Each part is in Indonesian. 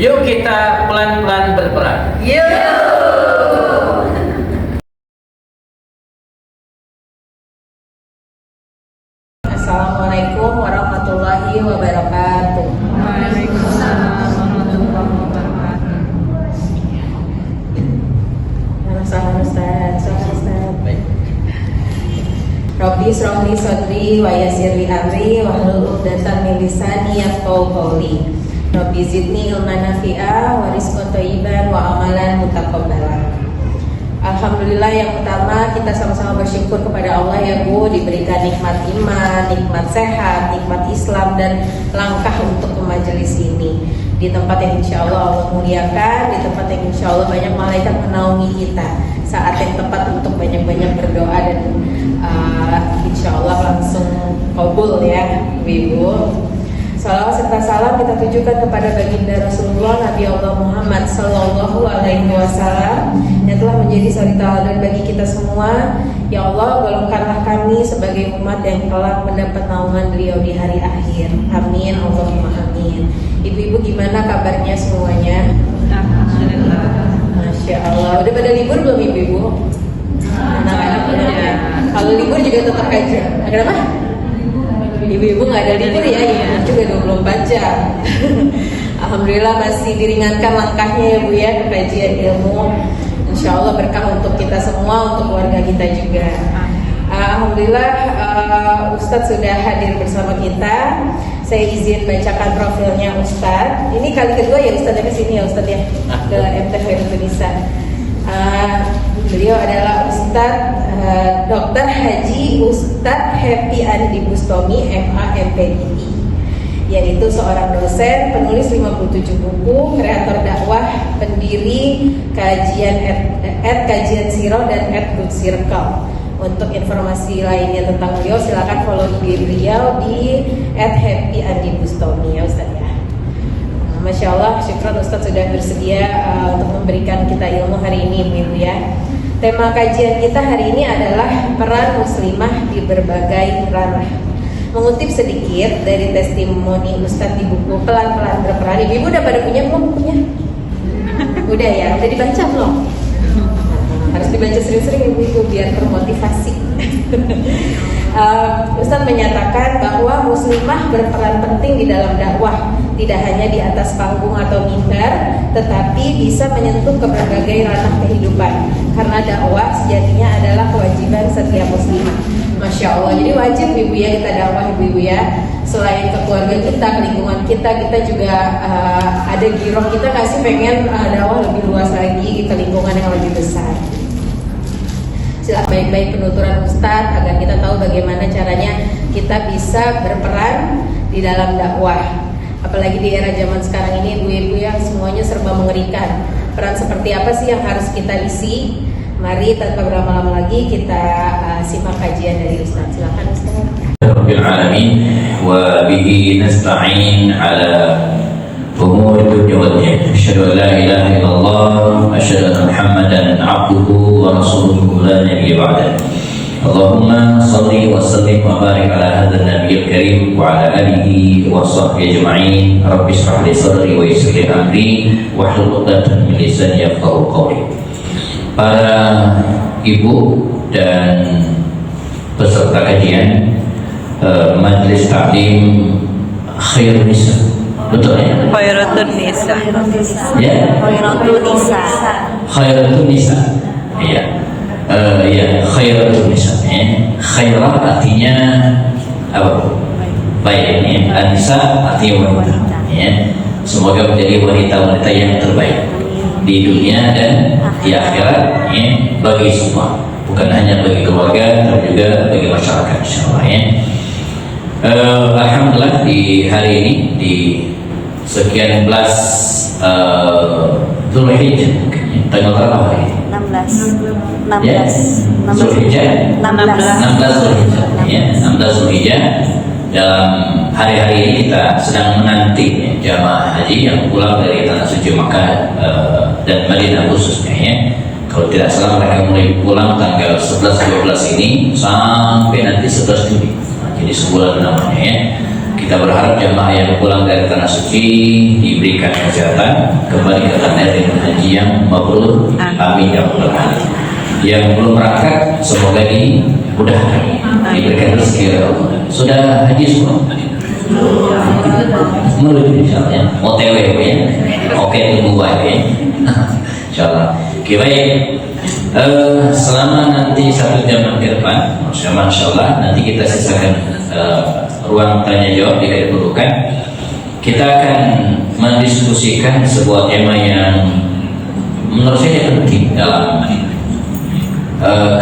Yuk kita pelan-pelan berperan. Assalamualaikum warahmatullahi wabarakatuh. Waalaikumsalam warahmatullahi wabarakatuh. Salam Ustaz. Rabbi shrah li sadri wa yassir li amri wahlul 'uqdatam min lisani yafqahu qawli. Rabbi zidni ilman nafi'a wa rizqan thayyiban wa amalan mutaqabbalan. Alhamdulillah, yang pertama kita sama-sama bersyukur kepada Allah ya Bu, diberikan nikmat iman, nikmat sehat, nikmat Islam, dan langkah untuk ke majelis ini di tempat yang insya Allah Allah muliakan, di tempat yang insya Allah banyak malaikat menaungi kita, saat yang tepat untuk banyak-banyak berdoa dan insya Allah langsung kabul ya Ibu. Salawat serta salam kita tujukan kepada baginda Rasulullah Nabi Allah Muhammad Sallallahu Alaihi Wasallam yang telah menjadi suri tauladan bagi kita semua. Ya Allah, golongkanlah kami sebagai umat yang kelak mendapat naungan beliau di hari akhir. Amin, Allahumma amin. Ibu-ibu gimana kabarnya semuanya? Alhamdulillah. Masya Allah. Udah pada libur belum ibu-ibu? Anak-anak ya. Kalau libur juga tetap kajian. Kenapa? Ibu-ibu nggak ada libur ya, ibu juga 24 jam. Alhamdulillah masih diringankan langkahnya ya Bu ya ke kajian ilmu. Insya Allah berkah untuk kita semua, untuk keluarga kita juga. Alhamdulillah Ustadz sudah hadir bersama kita. Saya izin bacakan profilnya Ustadz. Ini kali kedua ya Ustadz ke sini ya Ustadz ya ke MTV Indonesia. Beliau adalah Ustadz Dr. Haji Ustadz Happy Andi Bustami MA MPDI, yaitu seorang dosen, penulis 57 buku, kreator dakwah, pendiri kajian kajian Siro dan Good Circle. Untuk informasi lainnya tentang beliau silakan follow beliau di @Happy Andi Bustami ya Ustadz ya. Masya Allah, syukur Ustadz sudah bersedia untuk memberikan kita ilmu hari ini Ibu ya. Tema kajian kita hari ini adalah peran muslimah di berbagai ranah. Mengutip sedikit dari testimoni Ustadz di buku Pelan-Pelan Berperan. Ibu udah pada punya belum bukunya? Udah ya, udah dibaca belum? Harus dibaca sering-sering Ibu biar termotivasi. Ustadz menyatakan bahwa muslimah berperan penting di dalam dakwah, tidak hanya di atas panggung atau mimbar, tetapi bisa menyentuh ke berbagai ranah kehidupan. Karena dakwah sejatinya adalah kewajiban setiap muslimah. Masya Allah, jadi wajib Ibu ya kita dakwah Ibu ya. Selain ke keluarga kita, ke lingkungan kita juga ada giroh kita kasih pengen dakwah lebih luas lagi ke lingkungan yang lebih besar. Silakan baik-baik penuturan Ustadz agar kita tahu bagaimana caranya kita bisa berperan di dalam dakwah. Apalagi di era zaman sekarang ini ibu-ibu yang semuanya serba mengerikan. Peran seperti apa sih yang harus kita isi? Mari tanpa berlama-lama lagi kita simak kajian dari Ustadz. Silakan Ustadz. Rabbil alamin wa bihi nasta'in ala umur dunya wad din. Asyhadu an la ilaha illallah wa asyhadu anna Muhammadan abduhu wa rasuluhu la nabiyya ba'dahu. Allahumma salli wa sallim wa barik ala hadzal nabiyil karim wa ala alihi wa sahbihi ajma'in. Rabbi shrah li sadri wa yassir li amri wahlul 'uqdatam min lisani yafqahu qawli. Para ibu dan peserta kajian Majelis Taklim Khairun Nisa, betul ya? Khairatun Nisa. Ya. Khairatun Nisa. Iya. Ya, Khairatun Nisa. Khairat artinya apa? Baik ya. Anisa artinya wanita. Ya. Semoga menjadi wanita-wanita yang terbaik di dunia dan di akhirat ya, bagi semua, bukan hanya bagi keluarga tapi juga bagi masyarakat insyaallah ya. Alhamdulillah di hari ini di sekian belas Zulhijjah, tanggal berapa hari ini? 16 Zulhijjah 16 Zulhijjah ya, 16 Zulhijjah. Dalam hari-hari ini kita sedang menanti ya, jamaah haji yang pulang dari tanah suci Makkah dan Madinah khususnya ya. Kalau tidak salah mereka mulai pulang tanggal 11-12 ini sampai nanti 11 Juli. Nah, jadi sebulan namanya ya. Kita berharap jamaah yang pulang dari tanah suci diberikan kesehatan, kembali ke tanah dengan haji yang mabrur, amin ya rabbal alamin. Yang belum berangkat semoga dimudahkan, diberikan rezeki ya Allah. Sudah haji semua? Menuju insyaallah. OTW ya. Oke, tunggu aja ya. Insyaallah. Oke, baik. Selama nanti 1 jam ke depan, insyaallah nanti kita sisakan ruang tanya jawab jika diperlukan. Kita akan mendiskusikan sebuah tema yang menurut saya penting dalam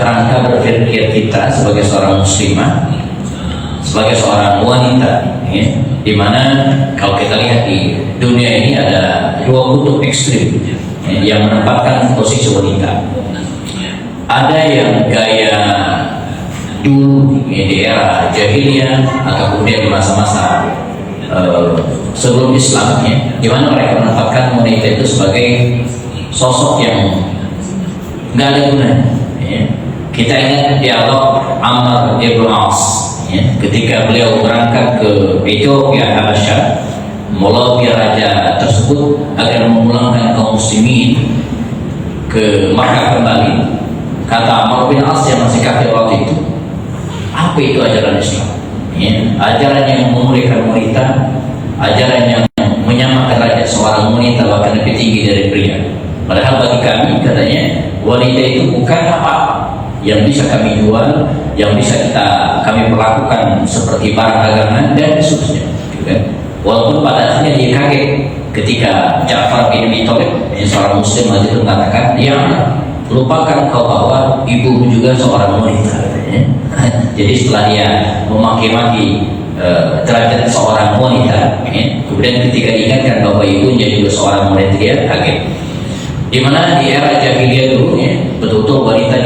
kerangka berpikir kita sebagai seorang muslimah, sebagai seorang wanita, ya, dimana kalau kita lihat di dunia ini ada 2 kutub ekstrim ya, yang menempatkan posisi wanita. Ada yang gaya dulu ya, di era jahiliyah atau kemudian di masa-masa sebelum Islam ya, di mana mereka menempatkan wanita itu sebagai sosok yang nggak ada gunanya. Ya. Kita ingat dialog Amr ibn As ya, ketika beliau berangkat ke Ethiopia Habasyah, melobi raja tersebut agar memulangkan kaum muslimin ke Makkah kembali. Kata Amr bin As yang masih kafir waktu itu, apa itu ajaran Islam? Ya, ajaran yang memuliakan wanita, ajaran yang menyamakan raja seorang wanita bahkan lebih tinggi dari pria. Padahal bagi kami katanya wanita itu bukan apa-apa yang bisa kami jual, yang bisa kami perlakukan seperti barang dagangan dan seterusnya. Walaupun pada akhirnya dia kaget ketika Ja'far bin Abi Thalib, seorang muslim waktu itu mengatakan, yang lupakan kau bahwa ibumu juga seorang wanita. Jadi setelah dia memaki-maki derajat seorang wanita, kemudian ketika diingatkan bahwa ibunya juga seorang wanita, dia kaget. Di mana di era jahiliyah dulu ya, betul-betul wanita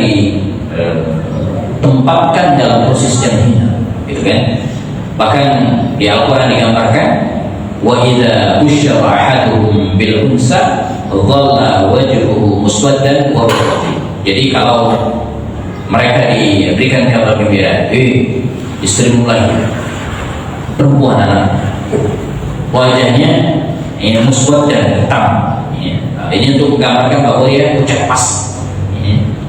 ditempatkan dalam posisi yang hina, gitu kan? Bahkan di Al-Quran digambarkan, wa idza busyira ahaduhum bil unsa dhalla wajhuhu muswaddan wa huwa kadhib. Jadi kalau mereka diberikan kabar gembira, istrimu lagi perempuan anak, wajahnya ini muswad dan hitam. Ini untuk menggambarkan bahwa dia ucap pas.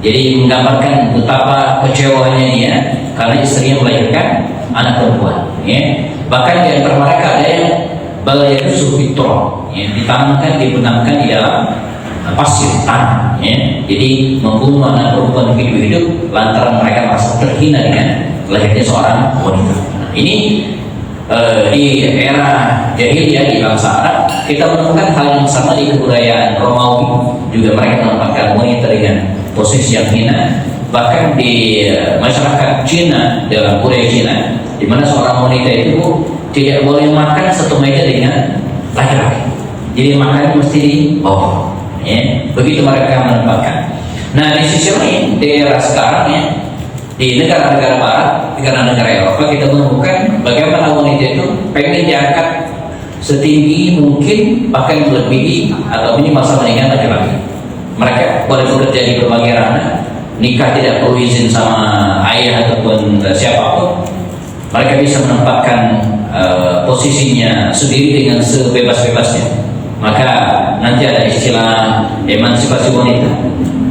Jadi menggambarkan betapa kecewanya dia karena istrinya melahirkan anak perempuan. Bahkan di antara mereka ada yang balaya fitrah, ditanamkan, dibenamkan di dalam pasir tanah. Jadi membunuh anak perempuan hidup-hidup lantaran mereka merasa terhina dengan lahirnya seorang wanita. Ini di era jahiliyah di bangsa Arab kita menemukan hal yang sama di kebudayaan Romawi, juga mereka menempatkan wanita dengan posisi yang hina. Bahkan di masyarakat Cina, dalam budaya Cina, di mana seorang wanita itu tidak boleh makan satu meja dengan laki-laki, jadi makan mesti di bawah. Begitu mereka menempatkan. Nah, di sisi lain di era sekarang ya, di negara-negara Barat, negara-negara Eropa, kita menemukan bagaimana wanita itu pengen diangkat setinggi mungkin, bahkan melebihi atau minimal sama dengan laki-laki. Mereka boleh bekerja di berbagai ranah, nikah tidak perlu izin sama ayah ataupun siapapun. Mereka bisa menempatkan posisinya sendiri dengan sebebas-bebasnya. Maka nanti ada istilah emansipasi wanita,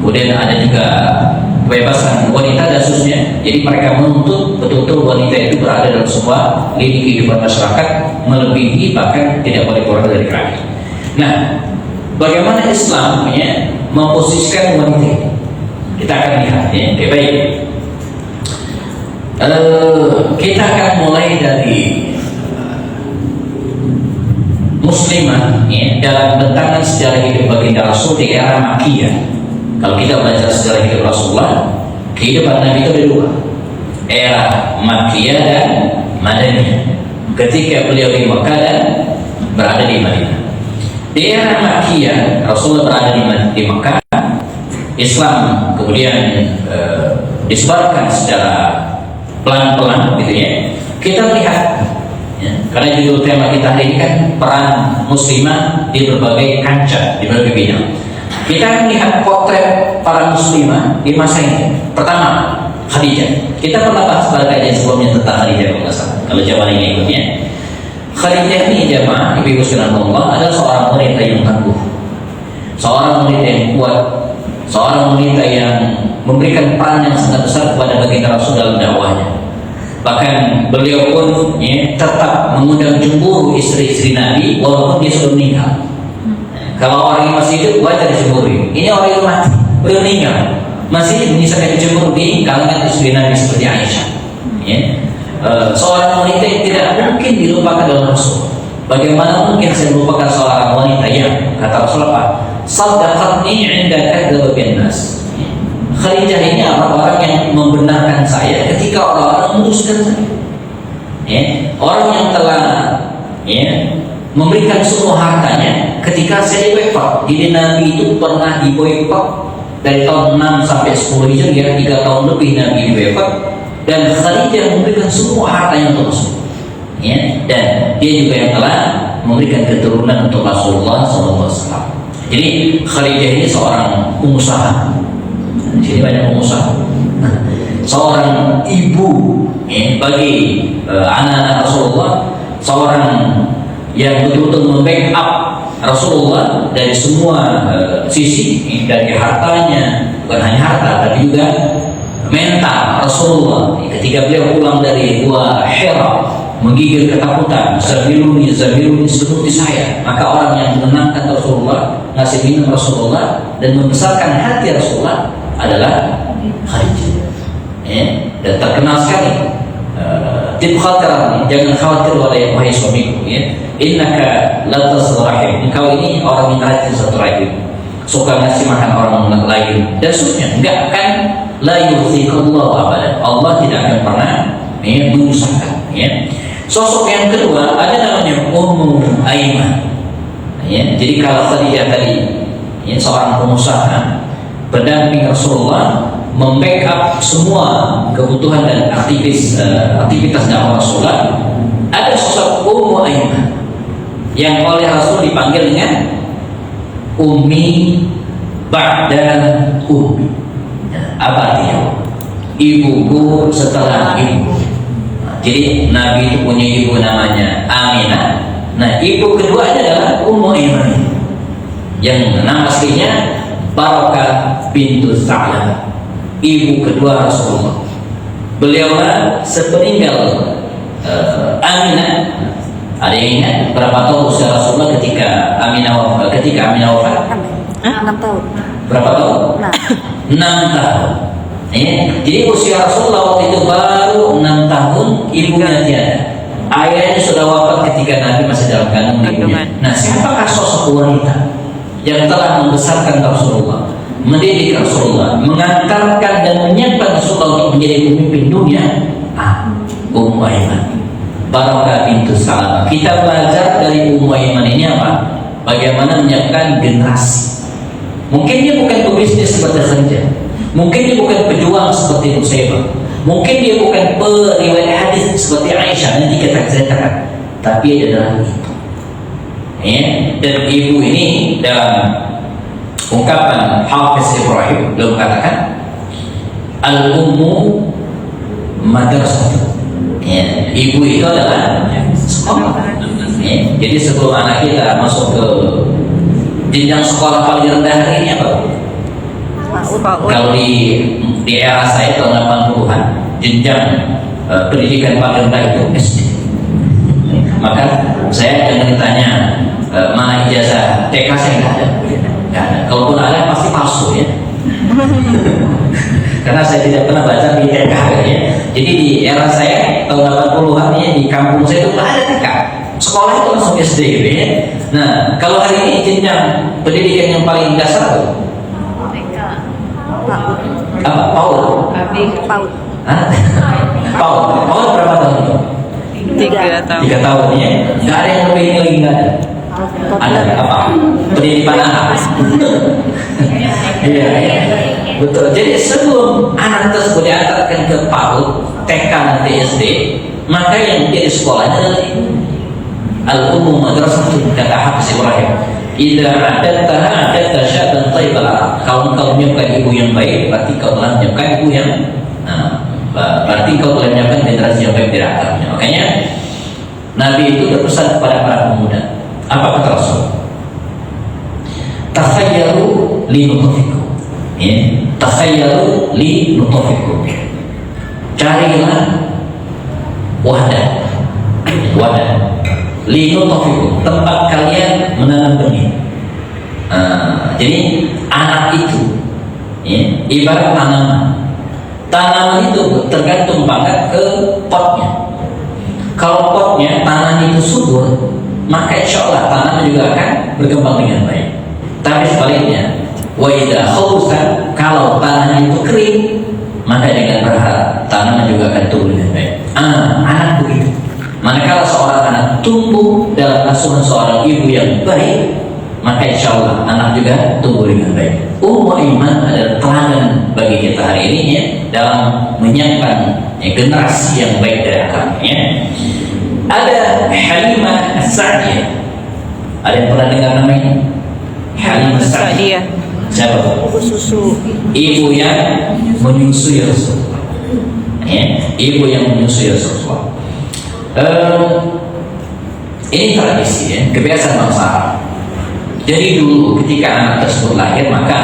kemudian ada juga kebebasan wanita dan seterusnya. Jadi mereka menuntut betul-betul wanita itu berada dalam sebuah lini kehidupan masyarakat, melebihi bahkan tidak boleh kurang dari laki. Nah, bagaimana Islam memposisikan wanita ini? Kita akan lihat ya. Oke, baik. Kita akan mulai dari muslimah ya, dalam bentangan sejarah hidup baginda Rasul di era Makkiyah. Kalau kita baca sejarah hidup Rasulullah, kehidupan Nabi itu ada 2, era Makkiyah dan Madaniyah. Ketika beliau di Makkah dan berada di Madinah. Di era Makkiyah, Rasulullah berada di Makkah, Islam kemudian disebarkan secara pelan-pelan, gitu ya. Kita lihat, ya, karena judul tema kita hari ini kan peran muslimah di berbagai kancah, di berbagai bidang. Kita melihat potret para muslimah di masa ini. Pertama, Khadijah. Kita pernah bahas pada kajian sebelumnya tentang Khadijah kalau zaman ini ikutnya. Khadijah ini jamaah ibu sekalian Allah adalah seorang wanita yang tangguh, seorang wanita yang kuat, seorang wanita yang memberikan peran yang sangat besar kepada baginda Rasul dalam dakwahnya. Bahkan beliau pun tetap mengundang cemburu istri-istri Nabi walaupun dia sudah meninggal. Kalau orang yang masih hidup wajar dicemburu. Ini orang yang mati, beliau meninggal, masih menyisakan cemburu di kalangan istri Nabi seperti Aisyah. Seorang wanita yang tidak mungkin dilupakan dalam Rasul. Bagaimana mungkin saya melupakan seorang wanita yang kata Rasul apa? Saddaqatni 'inda kadzdzabin nas. Khadijah ini orang yang membenarkan saya ketika orang-orang memutuskan saya. Orang yang telah memberikan semua hartanya ketika saya boykot. Jadi Nabi itu pernah diboykot dari tahun 6 sampai 10 Hijriah, 3 tahun lebih Nabi diboykot, dan Khadijah memberikan semua hartanya untuk Rasul. Dan dia juga yang telah memberikan keturunan untuk Rasulullah SAW. Jadi Khadijah ini seorang pengusaha. Di sini banyak pengusaha. Seorang ibu bagi anak-anak Rasulullah, seorang yang betul-betul membackup Rasulullah dari semua sisi, dari hartanya, bukan hanya harta tapi juga mental Rasulullah. Ketika beliau pulang dari Gua Hira menggigil ketakutan, Zabiruni seperti saya, maka orang yang menenangkan Rasulullah, ngasih minum Rasulullah dan membesarkan hati Rasulullah adalah Khadijah. Dan terkenal sekali tip khatir, jangan khawatir wahai suamiku, innaka la tasil rahim, engkau ini orang yang rajin satu rahim, suka ngasih makan orang lain dan seterusnya. Enggak kan, la yuzikallahu abadan, Allah tidak akan pernah menyusahkan. Sosok yang kedua ada namanya Ummu Aiman. Jadi kalau Khadijah tadi seorang pengusaha, pendamping Rasulullah, membackup semua kebutuhan dan aktivitas dakwah Rasulullah, ada sosok Ummu Aiman yang oleh Rasul dipanggil dengan Ummi ba'da Ummi. Apa artinya? Ibuku setelah ibu. Jadi Nabi itu punya ibu namanya Aminah. Nah, ibu keduanya adalah Ummu Aiman, yang nama aslinya Barakah bintu Sa'labah, ibu kedua Rasulullah. Beliaulah sepeninggal Aminah. Ada yang ingat berapa tahun usia Rasulullah ketika Aminah wafat? 6 tahun. Berapa tahun? 6 tahun. Jadi usia Rasulullah waktu itu baru 6 tahun, ibunya tiada. Ayahnya sudah wafat ketika Nabi masih dalam kandungan ibunya. Nah, siapakah sosok wanita yang telah membesarkan Rasulullah, mendidik Rasulullah, mengantarkan dan menyiapkan Rasulullah untuk menjadi pemimpin dunia? Ummu Aiman, Barakah bintu Sa'labah. Kita belajar dari Ummu Aiman ini apa? Bagaimana menyiapkan generasi. Mungkin dia bukan pebisnis seperti Khadijah, mungkin dia bukan pejuang seperti Nusaybah, mungkin dia bukan periwayat hadis seperti Aisyah nanti kita ceritakan, tapi dia adalah itu. Dan ibu ini dalam ungkapan Hafiz Ibrahim beliau mengatakan al-ummu madrasah. Ibu itu adalah sekolah. Jadi sebelum anak kita masuk ke jenjang sekolah paling rendah hari ini apa? Kalau di era saya tahun 80-an, jenjang pendidikan paling rendah itu SD. Maka saya jangan ditanya mana ijazah TK, saya nggak ada. Kalaupun ada pasti palsu ya. Karena saya tidak pernah baca di TK ya. Jadi di era saya tahun 80-an ya, di kampung saya itu nggak ada TK. Sekolah itu langsung SD gitu ya. Nah, kalau hari ini jenjang pendidikan yang paling dasar apa? Apa? PAUD. PAUD berapa tahun? 3 tahun. 3 tahun ya. Nggak ada yang lebih ini lagi, nggak ada. Ada apa? Pendidikan anak. Iya, betul. Jadi sebelum anak tersebut diantarkan ke PAUD, TK nanti SD, maka yang menjadi sekolahnya adalah al-ummu madrasah, kata Hafiz Ibrahim. Idza a'dadtaha a'dadta syaban thayyibal arab. Kalau engkau menyiapkan ibu yang baik, berarti kau telah menyiapkan ibu yang, berarti kau telah menyiapkan generasi yang baik di atasnya. Makanya, Nabi itu berpesan kepada para pemuda. Apa kata Rasul? Takhayyaru li nutfikum. Ya, takhayyaru li nutfikum. Carilah wadah li nutfikum, tempat kalian menanam benih. Jadi anak itu ya, ibarat tanaman itu tergantung banget ke potnya. Kalau potnya tanah itu subur, maka insya Allah tanah juga akan berkembang dengan baik. Tapi sebaliknya, wa idza khabusa, kalau tanahnya itu kering, maka jangan berharap tanah juga akan tumbuh dengan baik. Anak begitu. Manakala seorang anak tumbuh dalam asuhan seorang ibu yang baik, maka insya Allah anak juga tumbuh dengan baik. Ummu Aiman adalah teladan bagi kita hari ini ya, dalam menyiapkan generasi yang baik dari akalnya. Ada Halimah As-Sa'diyah. Ada yang pernah dengar namanya? Halimah As-Sa'diyah. Siapa? Susu. Ibu yang menyusui Rasulullah. Ya, ibu yang menyusui Rasulullah. Ini tradisi ya, kebiasaan bangsa Arab. Jadi dulu ketika anak tersebut lahir, maka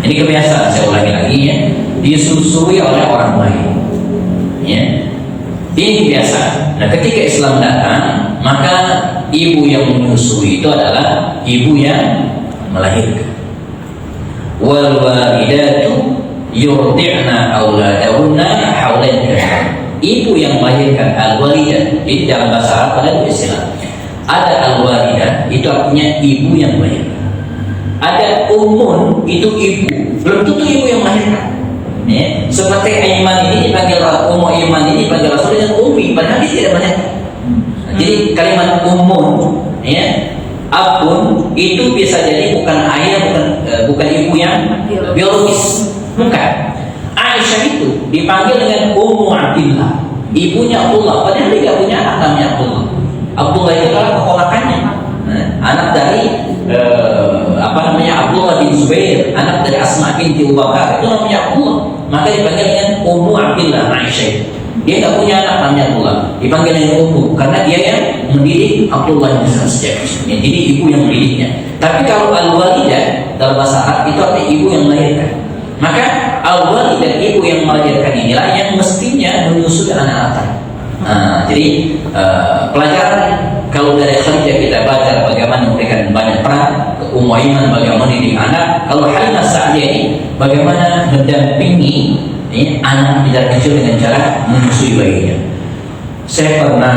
ini kebiasaan, saya ulangi lagi ya, disusui oleh orang lain. Ya, ini biasa. Nah, ketika Islam datang, maka ibu yang menyusui itu adalah ibu yang melahirkan. Wal walidatu yurdi'na auladahunna haulain kamil. Ibu yang melahirkan al-walidah, jadi dalam bahasa Arab pada istilah. Ada al-walidah, itu artinya ibu yang melahirkan. Ada ummun, itu ibu, belum tentu ibu yang melahirkan. Ya, seperti Aiman ini dipanggil Ummu Aiman ini dipanggil Rasul dengan Ummi, padahal dia tidak melahirkan. Jadi kalimat ummun, ya, abun itu bisa jadi bukan ayah, bukan ibu yang biologis, bukan. Aisyah itu dipanggil dengan Ummu Abdillah, ibunya Abdullah, padahal dia tidak punya anak namanya Abdullah. Abdullah itu adalah keponakannya, anak dari Abdullah bin Zubair, anak dari Asma binti Abu Bakar, itu namanya Abdullah. Maka dipanggil dengan Ummu Abdillah Aisyah. Dia tidak punya anak namanya Abdullah, dipanggil dengan Ummu karena dia yang mendidik Abdullah bin Zubair sejak kecil. Jadi ibu yang mendidiknya. Tapi kalau al-walidah dalam bahasa Arab itu artinya ibu yang melahirkan. Maka al-walidah, ibu yang melahirkan inilah yang mestinya menyusui anak-anak. Jadi pelajaran kalau dari Khadijah kita baca bagaimana memberikan banyak peran, ke Ummu Aiman bagaimana mendidik anak, kalau Halimah Sa'diyah ini bagaimana mendampingi anak tidak kecil dengan cara menyusui bayinya. Saya pernah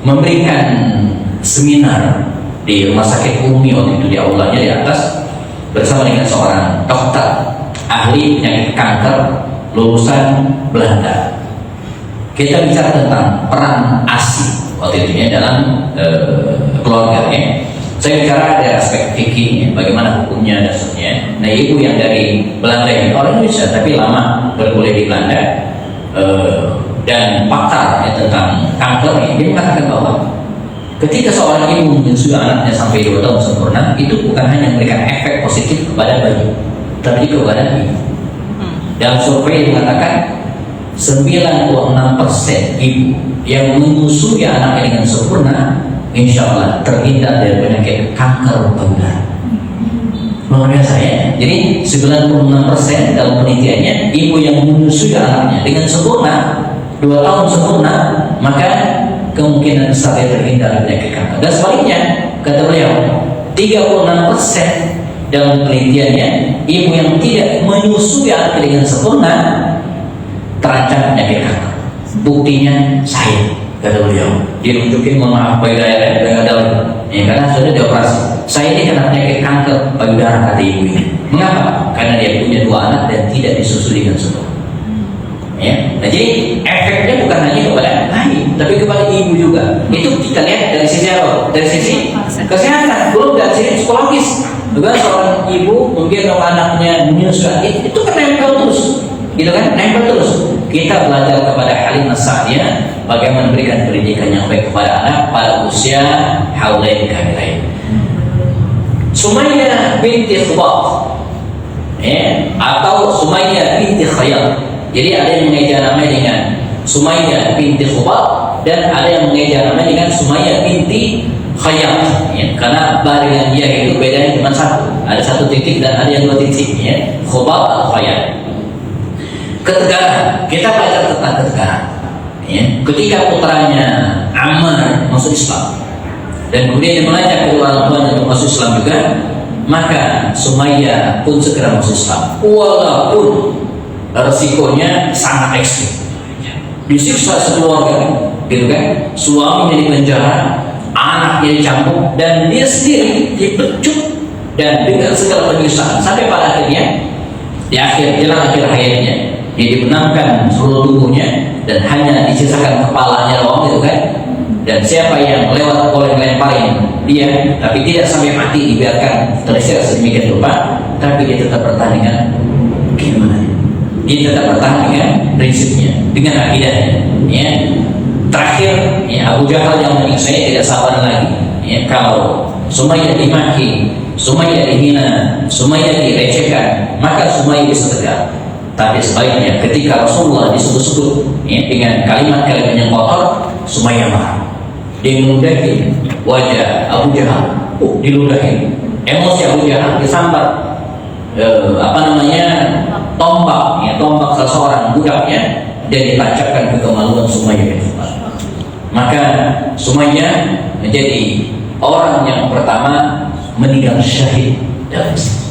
memberikan seminar di rumah sakit Umi waktu itu, di aulanya di atas, bersama dengan seorang dokter ahli penyakit kanker lulusan Belanda. Kita bicara tentang peran ASI waktu itu ya dalam keluarga ya. Saya bicara dari aspek fikih, bagaimana hukumnya dan seterusnya. Nah, ibu yang dari Belanda ini orang Indonesia tapi lama berkuliah di Belanda dan pakar ya, tentang kanker ini, dia mengatakan bahwa ketika seorang ibu menyusui anaknya sampai 2 tahun sempurna, itu bukan hanya memberikan efek positif kepada bayi, tapi kepada ibu. Dalam survei mengatakan 96% ibu yang menyusui anaknya dengan sempurna, insya Allah terhindar dari penyakit kanker payudara. Luar biasa ya. Jadi 96% dalam penelitiannya, ibu yang menyusui anaknya dengan sempurna 2 tahun sempurna, maka kemungkinan besar dia terhindar dari penyakit kanker. Dan sebaliknya, kata beliau, 36% dalam penelitiannya, ibu yang tidak menyusui anaknya dengan sempurna terancam penyakit kanker. Buktinya saya, kata beliau, dia nunjukin mohon maaf payudara dan ada ya, karena sudah dioperasi. Saya ini kena penyakit kanker payudara, kata ibu ini. Mengapa? Karena dia punya 2 anak dan tidak disusui dengan sempurna. Ya, nah, jadi efeknya bukan hanya kepada bayi, tapi kepada ibu juga. Itu kita lihat dari sisi apa? Dari sisi kesehatan, belum dari sisi psikologis. Juga seorang ibu mungkin kalau anaknya menyusui, itu kan nempel terus, gitu kan? Nempel terus. Kita belajar kepada Halimah Sa'diyah bagaimana memberikan pendidikan yang baik kepada anak pada usia haulain kamilain. Sumayyah binti Khubat, ya, atau Sumayyah binti Khayat. Jadi ada yang mengeja namanya dengan Sumayyah binti Khubab, dan ada yang mengejar namanya dengan Sumayyah binti Khayyat, ya, karena baringan dia itu bedanya cuma satu, ada satu titik dan ada yang dua titik, ya, Khubab atau Khayyat. Ketegangan, kita belajar tentang ketegangan, ya. Ketika putranya Ammar masuk Islam dan kemudian dia mengajak kedua orang tuanya untuk masuk Islam juga, maka Sumayyah pun segera masuk Islam, walaupun resikonya sangat ekstrim. Disiksa sekeluarga, gitu kan? Suaminya di penjara, anaknya dicambuk, dan dia sendiri dipecut dan dengan segala penyiksaan sampai pada akhirnya di jelang akhir hayatnya dia dibenamkan seluruh tubuhnya dan hanya disisakan kepalanya doang, gitu kan? Dan siapa yang lewat boleh melemparin dia, tapi tidak sampai mati, dibiarkan tersiksa sedemikian rupa, tapi dia tetap bertahan dengan gimana? Dia tetap bertahan dengan prinsipnya, dengan akidahnya. Ya. Terakhir, ya, Abu Jahal yang menyiksanya tidak sabar lagi. Ya, kalau Sumayyah dimaki, Sumayyah dihina, Sumayyah direcehkan, maka Sumayyah bisa tegak. Tapi sebaiknya ketika Rasulullah disebut-sebut, ya, dengan kalimat-kalimat yang kotor, Sumayyah marah. Dia meludahi wajah Abu Jahal, diludahi. Emosi Abu Jahal disambar tombak seseorang budaknya, dan ditancapkan ke kemaluan Sumayyah bin Khubab. Maka Sumayyah menjadi orang yang pertama meninggal syahid dalam Islam,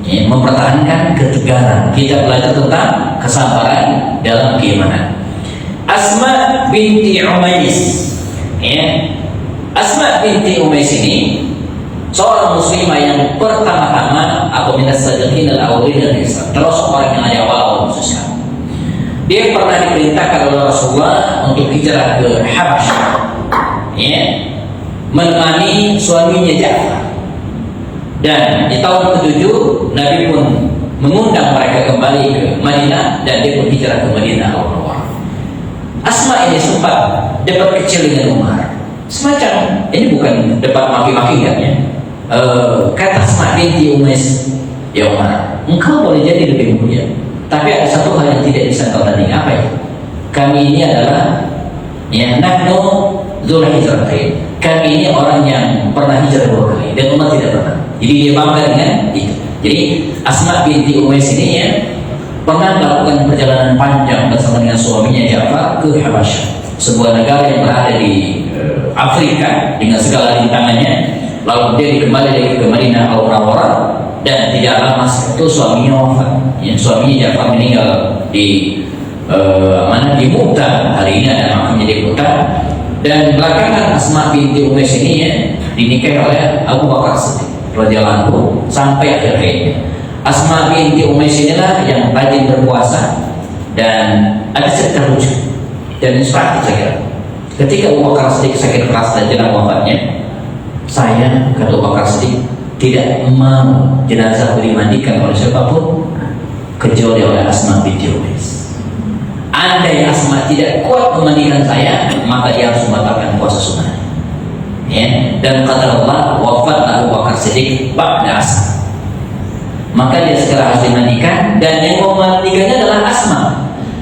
ya, mempertahankan ketegaran. Kita belajar tentang kesabaran dalam keimanan. Asma binti Umais, ya. Asma binti Umais ini seorang muslimah yang pertama-tama atau minas sadiqin al-awwalin dari Islam, termasuk orang yang ada awal masuk Islam. Dia pernah diperintahkan oleh Rasulullah untuk hijrah ke Habasyah, ya, menemani suaminya Ja'far. Dan di tahun ke-7 Nabi pun mengundang mereka kembali ke Madinah, dan dia pun hijrah ke Madinah awal-awal. Asma ini sempat debat kecil dengan Umar. Semacam ini bukan debat maki-maki kan, ya. Kata Asma binti Umais, ya Umar, engkau boleh jadi lebih mulia, tapi ada satu hal yang tidak bisa kau tandingi. Apa itu? Kami ini adalah, ya, nahnu dzul hijratain. Kami ini orang yang pernah hijrah 2 kali dan Umar tidak pernah. Jadi dia bangga dengan itu. Jadi Asma binti Umais ini, ya, pernah melakukan perjalanan panjang bersama dengan suaminya Ja'far ke Habasyah, sebuah negara yang berada di Afrika dengan segala rintangannya. Lalu dia kembali lagi ke Madinah awal-awal, dan tidak lama setelah itu suaminya wafat. Ya, suaminya Ja'far meninggal di di Mu'tah. Hari ini ada makamnya di Mu'tah. Dan belakangan Asma binti Umais ini, ya, dinikahi oleh Abu Bakar Siddiq radhiyallahu anhu sampai akhir hayatnya. Asma binti Umais inilah yang rajin berpuasa, dan ada cerita lucu dan inspiratif saya kira. Ketika Abu Bakar Siddiq sakit keras dan jelang wafatnya, saya, kata Abu Bakar Siddiq, tidak mau jenazah dimandikan oleh siapapun kecuali oleh Asma binti Umais. Andai Asma tidak kuat memandikan saya, maka dia harus membatalkan puasa sunnah. Ya, dan kata Allah, wafat Abu Bakar Siddiq ba'da Asma. Maka dia segera harus dimandikan, dan yang mau memandikannya adalah Asma.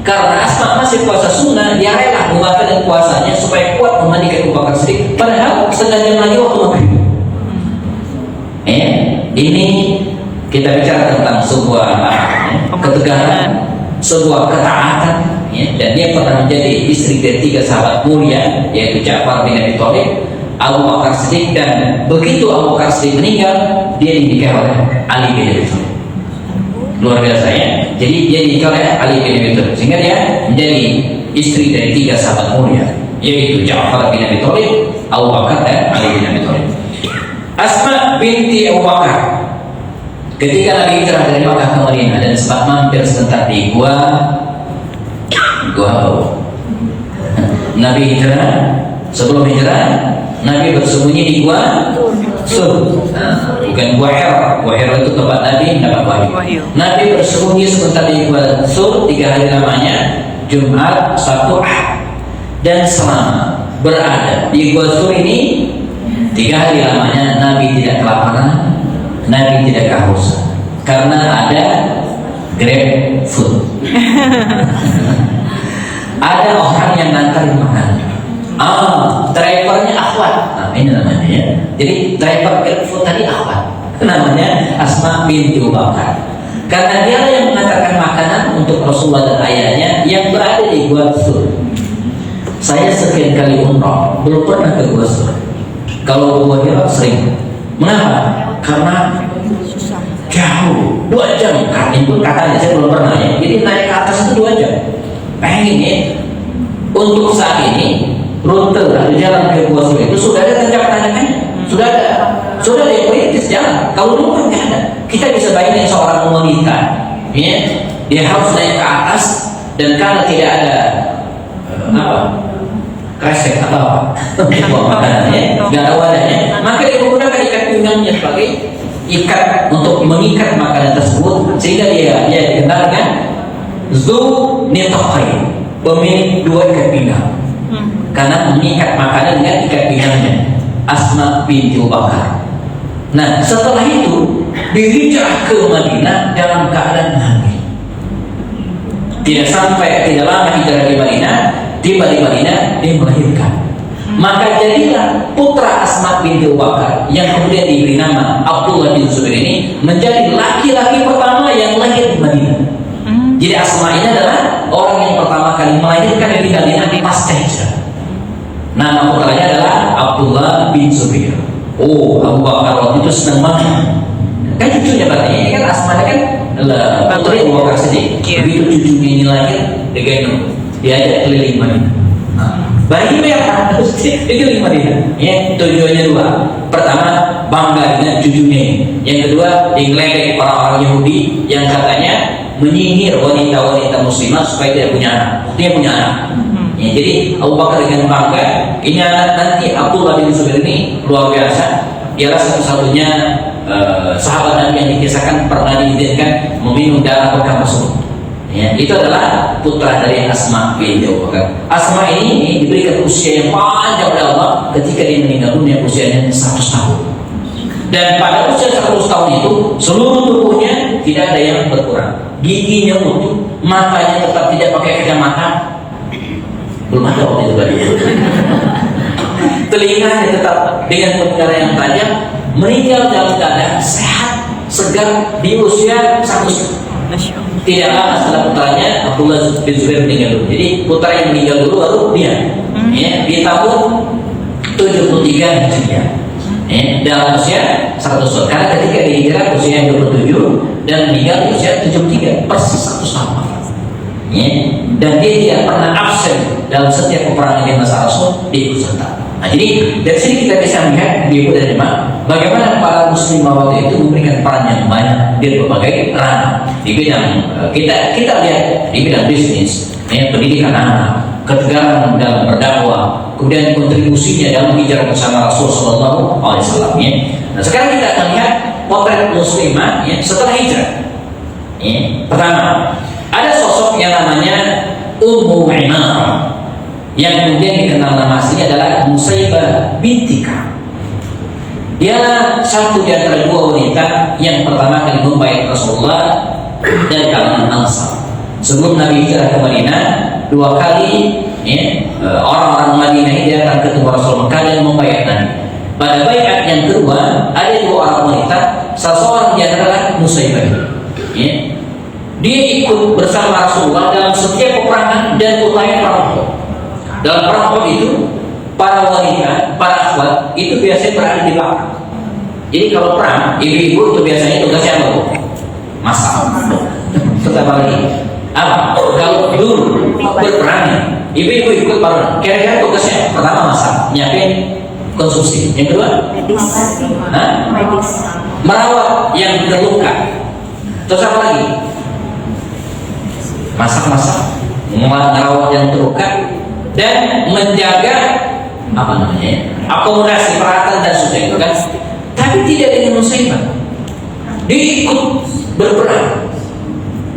Karena Asma masih puasa sunnah, dia rela membatalkan puasanya supaya kuat memandikan Abu Bakar Siddiq. Padahal setengah jam lagi waktu maghrib. Ini kita bicara tentang sebuah ketegaran, sebuah ketaatan, ya. Dan dia pernah menjadi istri dari 3 sahabat mulia, yaitu Ja'far bin Abi Thalib, Abu Bakar Siddiq, dan begitu Abu Bakar Siddiq meninggal, dia dinikahi oleh Ali bin Abi Thalib. Luar biasa, ya. Jadi dia dinikahi oleh Ali bin Abi Thalib, sehingga dia menjadi istri dari 3 sahabat mulia, yaitu Ja'far bin Abi Thalib, Abu Bakar, dan Ali bin Abi Thalib. Asma binti Abu Bakar ketika lagi hijrah dari Makkah ke Madinah dan sempat mampir sebentar di gua Nabi hijrah. Sebelum hijrah, Nabi bersembunyi di gua Sur, bukan gua Hira. Gua Hira itu tempat Nabi dapat wahyu. Nabi bersembunyi sebentar di gua Sur 3 hari lamanya, Jumat, Sabtu, Ahad. Dan selama berada di gua Sur ini 3 hari lamanya, Nabi tidak kelaparan, Nabi tidak kehausan, karena ada Grab Food. Ada orang yang nganterin makanan. Drivernya akhwat. Nah, ini namanya ya. Jadi driver GrabFood tadi akhwat. Namanya Asma binti Abu Bakar. Karena dia yang mengantarkan makanan untuk Rasulullah dan ayahnya yang berada di Gua Sur. Saya sekian kali umrah belum pernah ke Gua Sur. Kalau Gua Hira sering. Mengapa? Karena jauh 2 jam. Kami pun katanya saya belum pernah ya. Jadi naik ke atas itu 2 jam. Pengen ya. Untuk saat ini rute dari jalan ke Gua Sur itu sudah ada tanjakan-tanjakannya. Sudah ada yang merintis jalan. Kalau dulu kan nggak ada. Kita bisa bayangin seorang wanita, ya, dia harus naik ke atas dan karena tidak ada kresek atau apa, makanannya, nggak ada wadahnya, maka dia menggunakan ikat pinggangnya sebagai ikat untuk mengikat makanan tersebut sehingga dia dikenal dengan Zu Nitaqai, pemilik 2 ikat pinggang, karena mengikat makanan dengan ikat pinggangnya. Asma binti Abu Bakar. Nah, setelah itu dihijrah ke Madinah dalam keadaan hamil. Tidak lama hijrah di Madinah, tiba di Madinah dia melahirkan. Maka jadilah putra Asma binti Abu Bakar yang kemudian diberi nama Abdullah bin Zubair ini menjadi laki-laki pertama yang lahir di Madinah. Jadi Asma ini adalah orang yang pertama kali melahirkan di Madinah di pasca hijrah. Nama putranya adalah Abdullah bin Zubair. Abu Bakar waktu itu senang banget. Kan cucunya berarti ini kan Asma kan putri Abu Bakar sendiri. Begitu cucunya ini lahir, digendong, diajak keliling Madinah. Bayi merah terus dikeliling Madinah. Ya, tujuannya 2. Pertama, bangga dengan cucunya. Yang kedua, digeledek orang-orang Yahudi yang katanya menyihir wanita-wanita muslimah supaya tidak punya anak. Dia punya anak. Ya, jadi Abu Bakar dengan bangga, ini anak nanti Abdullah bin Zubair ini luar biasa. Ialah satu-satunya sahabat Nabi yang dikisahkan pernah diizinkan meminum darah bekam tersebut. Ya, itu adalah putra dari Asma binti Abu Bakar. Asma ini diberikan usia yang panjang oleh Allah ketika dia meninggal dunia usianya 100 tahun. Dan pada usia 100 tahun itu seluruh tubuhnya tidak ada yang berkurang. Giginya utuh, matanya tetap tidak pakai kacamata. Belum ada waktu itu tadi. Telinganya tetap dengan pendengaran yang tajam, meninggal dalam keadaan sehat, segar di usia 100. Tidak lama setelah putranya Abdullah bin Zubair meninggal dulu. Jadi putra yang meninggal dulu baru dia. Ya, di tahun 73 Hijriah. Ya, dalam usia 100 tahun. Karena ketika dihijrah usia 27 dan meninggal usia 73, persis 100 tahun. Ya, dan dia tidak pernah absen dalam setiap peperangan di masa Rasul di ikut serta. Nah, jadi dari sini kita bisa melihat di Ibu dan Jemaah bagaimana para muslim waktu itu memberikan peran yang banyak di berbagai ranah di bidang kita lihat di bidang bisnis, ya, pendidikan anak, ketegaran dalam berdakwah, kemudian kontribusinya dalam hijrah bersama Rasul Sallallahu Alaihi Wasallam. Ya. Nah, sekarang kita akan lihat potret muslimah ya, setelah hijrah. Ya. Pertama, ada sosok yang namanya Ummu Imarah yang kemudian dikenal nama aslinya adalah Musaibah binti Ka'ab. Dia satu di antara 2 wanita yang pertama kali membayar Rasulullah dari kalangan Ansar. Sebelum Nabi hijrah ke Madinah 2 kali ya, orang-orang Madinah ini datang ketemu Rasul Mekah dan membayar Nabi. Pada bayat yang kedua ada 2 orang wanita, salah seorang di antara Musaibah. Ya. Dia ikut bersama Rasulullah dalam setiap peperangan dan upaya perang. Dalam perang itu para wanita, para akhwat itu biasanya berada di belakang. Jadi kalau perang, ibu-ibu itu biasanya tugasnya apa? Masak. Terus apa lagi? Kalau dulu berperang, ibu-ibu ikut perang. Kira-kira tugasnya pertama masak, nyiapin konsumsi. Yang kedua, medis. Merawat yang terluka. Terus apa lagi? Masak-masak, merawat yang terluka dan menjaga akomodasi peralatan dan sebagainya kan. Tapi tidak dengan Musaibah. Dia ikut berperang.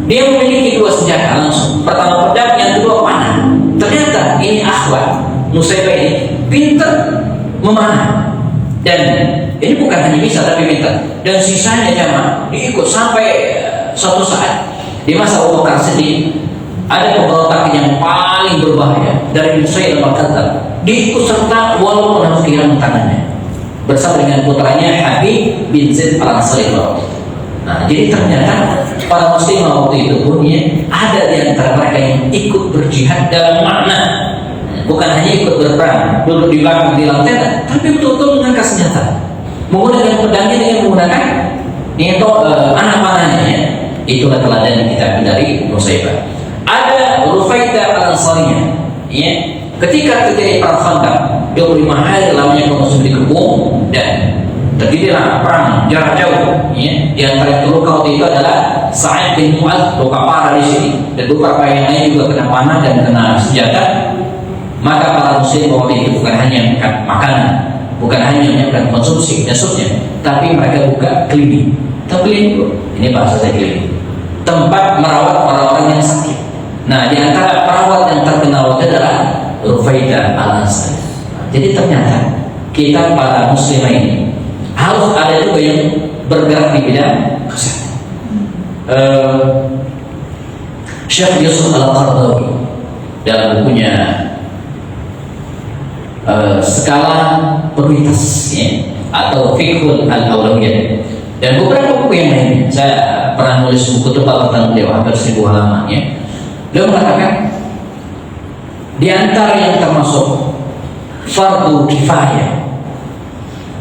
Dia memiliki 2 senjata langsung. Pertama pedang, yang kedua panah. Ternyata ini akhwat Musaibah ini pintar memanah. Dan ini bukan hanya bisa tapi pintar. Dan sisanya jamaah diikut sampai suatu saat di masa Abu Bakar sendiri ada pemberontak yang paling berbahaya dari Musailamatul Kadzdzab, diikut serta walaupun harus kehilangan tangannya bersama dengan putranya Habib bin Zaid al-Ansari. Nah, jadi ternyata para muslim waktu itu pun ya, ada di antara mereka yang ikut berjihad dalam makna, bukan hanya ikut berperang, duduk di belakang di lantai, tapi betul-betul mengangkat senjata, menggunakan pedangnya dengan menggunakan itu anak panahnya. Ya. Itulah teladan yang kita dari Nusaybah. Ada Rufaidah al-Ansariyah, ya. Ketika terjadi perang Khandaq, 25 hari lamanya kaum muslimin dikepung dan terjadilah perang jarak jauh. Ya. Di antara yang terluka waktu itu adalah Sa'id bin Mu'adz, luka parah di sini, dan beberapa yang lain juga kena panah dan kena senjata. Maka para muslim waktu itu bukan hanya makanan, bukan hanya menyiapkan konsumsi jasutnya, tapi mereka buka klinik. Tahu klinik? Ini bahasa saya klinik. Tempat merawat orang-orang yang sakit. Nah, di antara perawat yang terkenal adalah Rufaidah al-Ansari. Jadi ternyata kita para muslimah ini harus ada juga yang bergerak di bidang kesehatan. Syekh Yusuf Al-Qaradawi dalam bukunya skala prioritas ya, atau Fiqhul Al-Awlawiyah dan beberapa buku yang lain, saya pernah nulis buku tebal tentang beliau hampir 1000 halaman ya. Beliau mengatakan di antara yang termasuk fardu kifayah.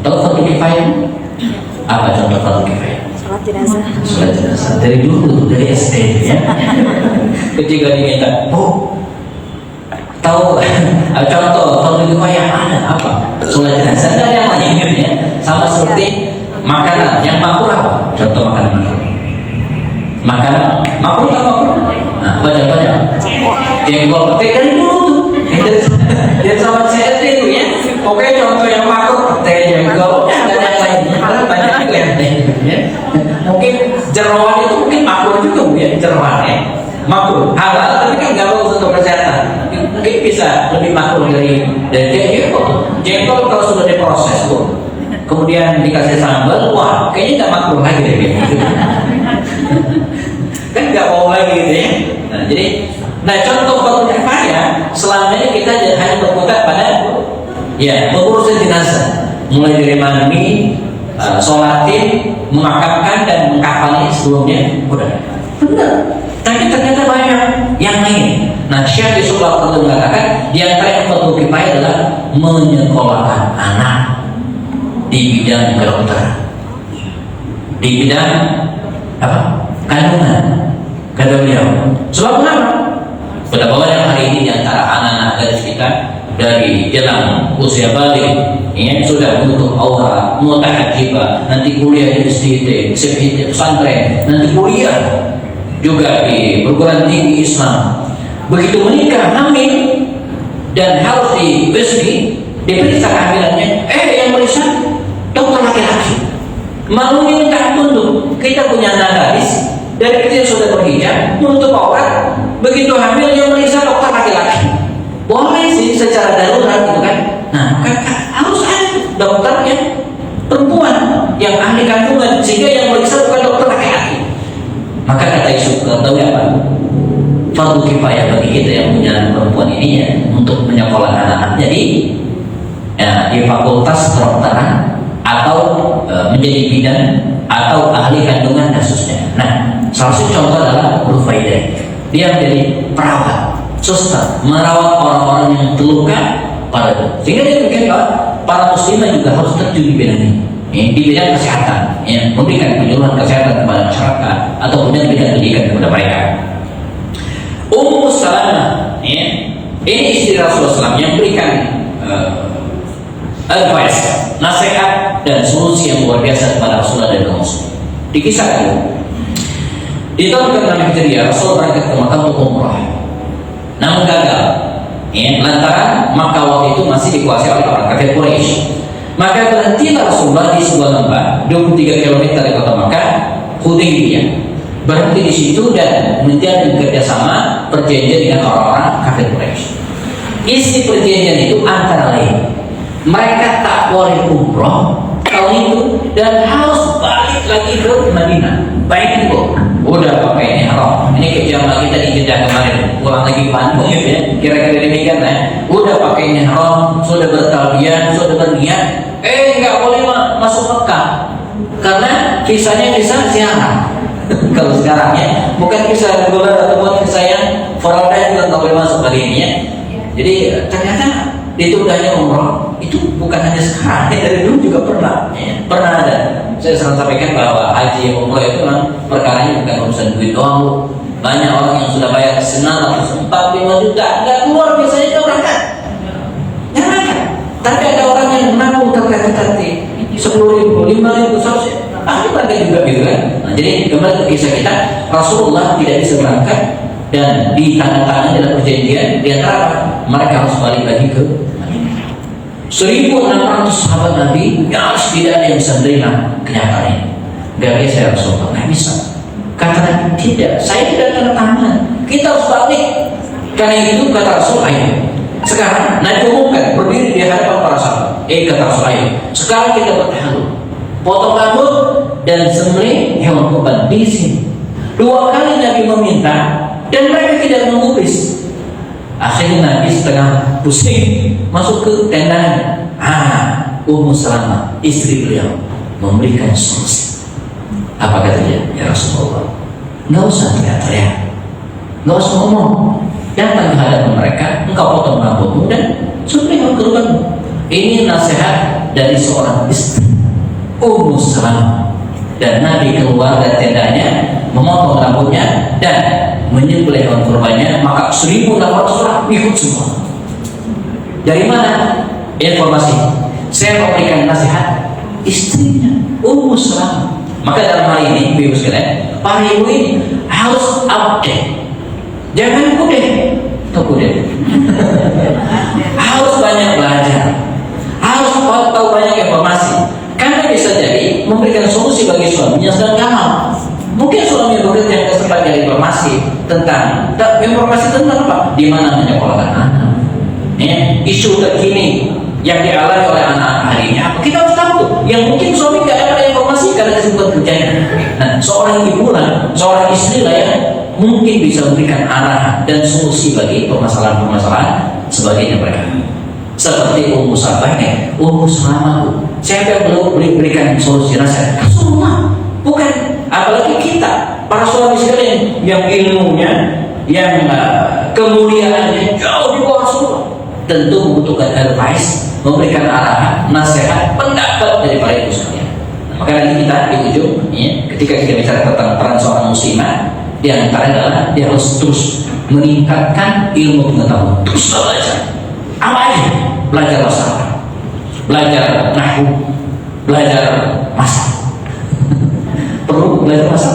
Tahu fardu kifayah? Apa contoh fardu kifayah? Salat jenazah. Salat jenazah dari dulu, dari SD ya. Ketika diminta, tahu contoh fardu kifayah ada apa? Salat jenazah ada yang lain ya. Sama seperti makanan yang makruh apa? Contoh makanan makruh. Makanan makruh tak makruh? Nah, banyak-banyak. Jengkol, dari dulu tuh. Dari sama saya itu ya. Oke, contoh yang makruh, teh jengkol dan yang lainnya. Banyak juga yang ya. Mungkin jeroan itu mungkin makruh juga mungkin jeroan ya. Makruh, halal tapi kan nggak bagus untuk kesehatan. Mungkin bisa lebih makruh dari jengkol. Jengkol kalau sudah diproses tuh, kemudian dikasih sambal, wah kayaknya nggak makruh lagi deh gitu. Kan nggak mau lagi gitu ya. Nah, jadi, contoh fardu kifayah selama ini kita hanya berkutat pada ya mengurusi jenazah, mulai dari mandi, sholatin, memakamkan dan mengkafani sebelumnya, udah benar. Tapi ternyata banyak yang lain. Nah, Syekh Yusuf Al-Qaradawi mengatakan di antara yang fardu kifayah adalah menyekolahkan anak di bidang kedokteran, di bidang apa? Kandungan. Kata beliau, sebab kenapa? Betapa banyak hari ini di antara anak-anak gadis kita dari jelang usia balik, ya, sudah menutup aurat, mutahajjibah, nanti kuliah di STT, pesantren, nanti kuliah juga di perguruan tinggi Islam. Begitu menikah, hamil dan harus di diperiksa kehamilannya. Yang periksa dokter laki-laki. Malunya minta tunduk. Kita punya anak gadis dari kecil sudah berhijab, menutup aurat, begitu hamil yang meriksa dokter laki-laki. Boleh sih secara darurat gitu kan. Nah, harus ada dokter yang perempuan yang ahli kandungan sehingga yang meriksa bukan dokter laki-laki. Maka kata Yusuf Al-Qaradawi apa? Fardu kifayah bagi kita yang punya anak perempuan ini ya, untuk menyekolahkan anak-anaknya di fakultas kedokteran atau menjadi bidan atau ahli kandungan kasusnya. Nah, salah satu contoh adalah Rufaidah. Dia menjadi perawat, suster, merawat orang-orang yang terluka pada itu. Sehingga dia mungkin para muslimah juga harus terjun di bidang ini, di bidang kesehatan, memberikan penyuluhan kesehatan kepada masyarakat atau kemudian bidang pendidikan kepada mereka. Ummu Salamah, ini istri Rasulullah SAW yang berikan advice, nasihat dan solusi yang luar biasa kepada Rasulullah dan kaum muslimin. Dikisahkan di tahun ke-6 Hijriah Rasul berangkat ke Makkah untuk umrah, namun gagal, lantaran Makkah waktu itu masih dikuasai oleh orang kafir Quraisy. Maka berhentilah Rasulullah di sebuah lembah 23 km dari kota Makkah, Hudaybiyah. Berhenti di situ dan menjalin kerjasama perjanjian dengan orang-orang kafir Quraisy. Isi perjanjian itu antara lain, mereka tak boleh umroh tahun itu dan harus balik lagi ke Madinah. Baik itu, udah pakai ihram, ini jamaah kita di Jeddah kemarin, pulang lagi ke Bandung gitu ya, kira-kira demikian ya. Udah pakai ihram, sudah bertalbiyah, sudah berniat, nggak boleh masuk Mekah karena kisahnya kisah ziarah. Kalau sekarang ya, bukan kisah reguler atau bukan kisah yang Farada juga nggak boleh masuk kali ini ya. Jadi ternyata ditundanya umroh itu bukan hanya sekarang, dari dulu juga pernah ada. Saya sering sampaikan bahwa haji umroh itu kan perkaranya bukan urusan duit doang bu. Banyak orang yang sudah bayar senang 45 juta nggak keluar biasanya itu berangkat. Tapi ada orang yang menabung terkati-kati 10.000, 5.000, 100.000, berangkat juga gitu kan. Nah, jadi kembali ke kisah kita, Rasulullah tidak bisa berangkat dan ditandatangani dalam perjanjian di antara mereka harus balik lagi ke 1.600 sahabat Nabi yang harus tidak ada yang bisa menerima kenyataan ini. Gak bisa Rasulullah, nggak bisa. Kata Nabi tidak, saya tidak tanda tangan. Kita harus balik. Karena itu kata Rasul, ayo. Sekarang Nabi umumkan berdiri di hadapan para sahabat. Kata Rasul, ayo. Sekarang kita bertahalul, potong rambut dan sembelih hewan kurban di sini. 2 kali Nabi meminta dan mereka tidak menggubris. Akhirnya Nabi setengah pusing masuk ke tendanya. Ummu Salamah istri beliau memberikan solusi. Apa katanya? Ya Rasulullah, nggak usah teriak-teriak, nggak usah ngomong, datang ke hadapan mereka, engkau potong rambutmu dan sembelih kurbanmu. Ini nasihat dari seorang istri Ummu Salamah. Dan Nabi keluar dari tendanya, memotong rambutnya dan menyembelih hewan kurbannya, maka 1.600 orang ikut semua. Dari mana informasi? Saya memberikan nasihat istrinya Ummu Salamah. Maka dalam hal ini, ibu sekalian, para ibu ini harus update, jangan kudet. Harus banyak belajar, harus tahu banyak informasi. Karena bisa jadi memberikan solusi bagi suaminya sedang galau. Mungkin suami bekerja yang sempat cari informasi tentang apa? Di mana menyekolahkan anak. Isu terkini yang dialami oleh anak hari ini apa? Kita harus tahu. Yang mungkin suami nggak ada informasi karena kesibukan kerjanya. Nah, seorang ibu lah, seorang istri lah yang mungkin bisa memberikan arah dan solusi bagi permasalahan-permasalahan sebagainya mereka. Seperti Ummu Salamah, Ummu Salamah, siapa yang belum berikan solusi nasihat? Rasulullah, bukan. Apalagi kita, para suami sekalian yang ilmunya, yang kemuliaannya jauh di bawah Rasulullah, tentu membutuhkan advice, memberikan arahan, nasihat, pendapat dari para ibu sekalian. Maka nanti kita di ujung, ketika kita bicara tentang peran seorang muslimah, di antara adalah dia harus terus meningkatkan ilmu pengetahuan, terus belajar. Apa aja? Belajar bahasa Arab, belajar nahwu, belajar masak. Perlu belajar masak?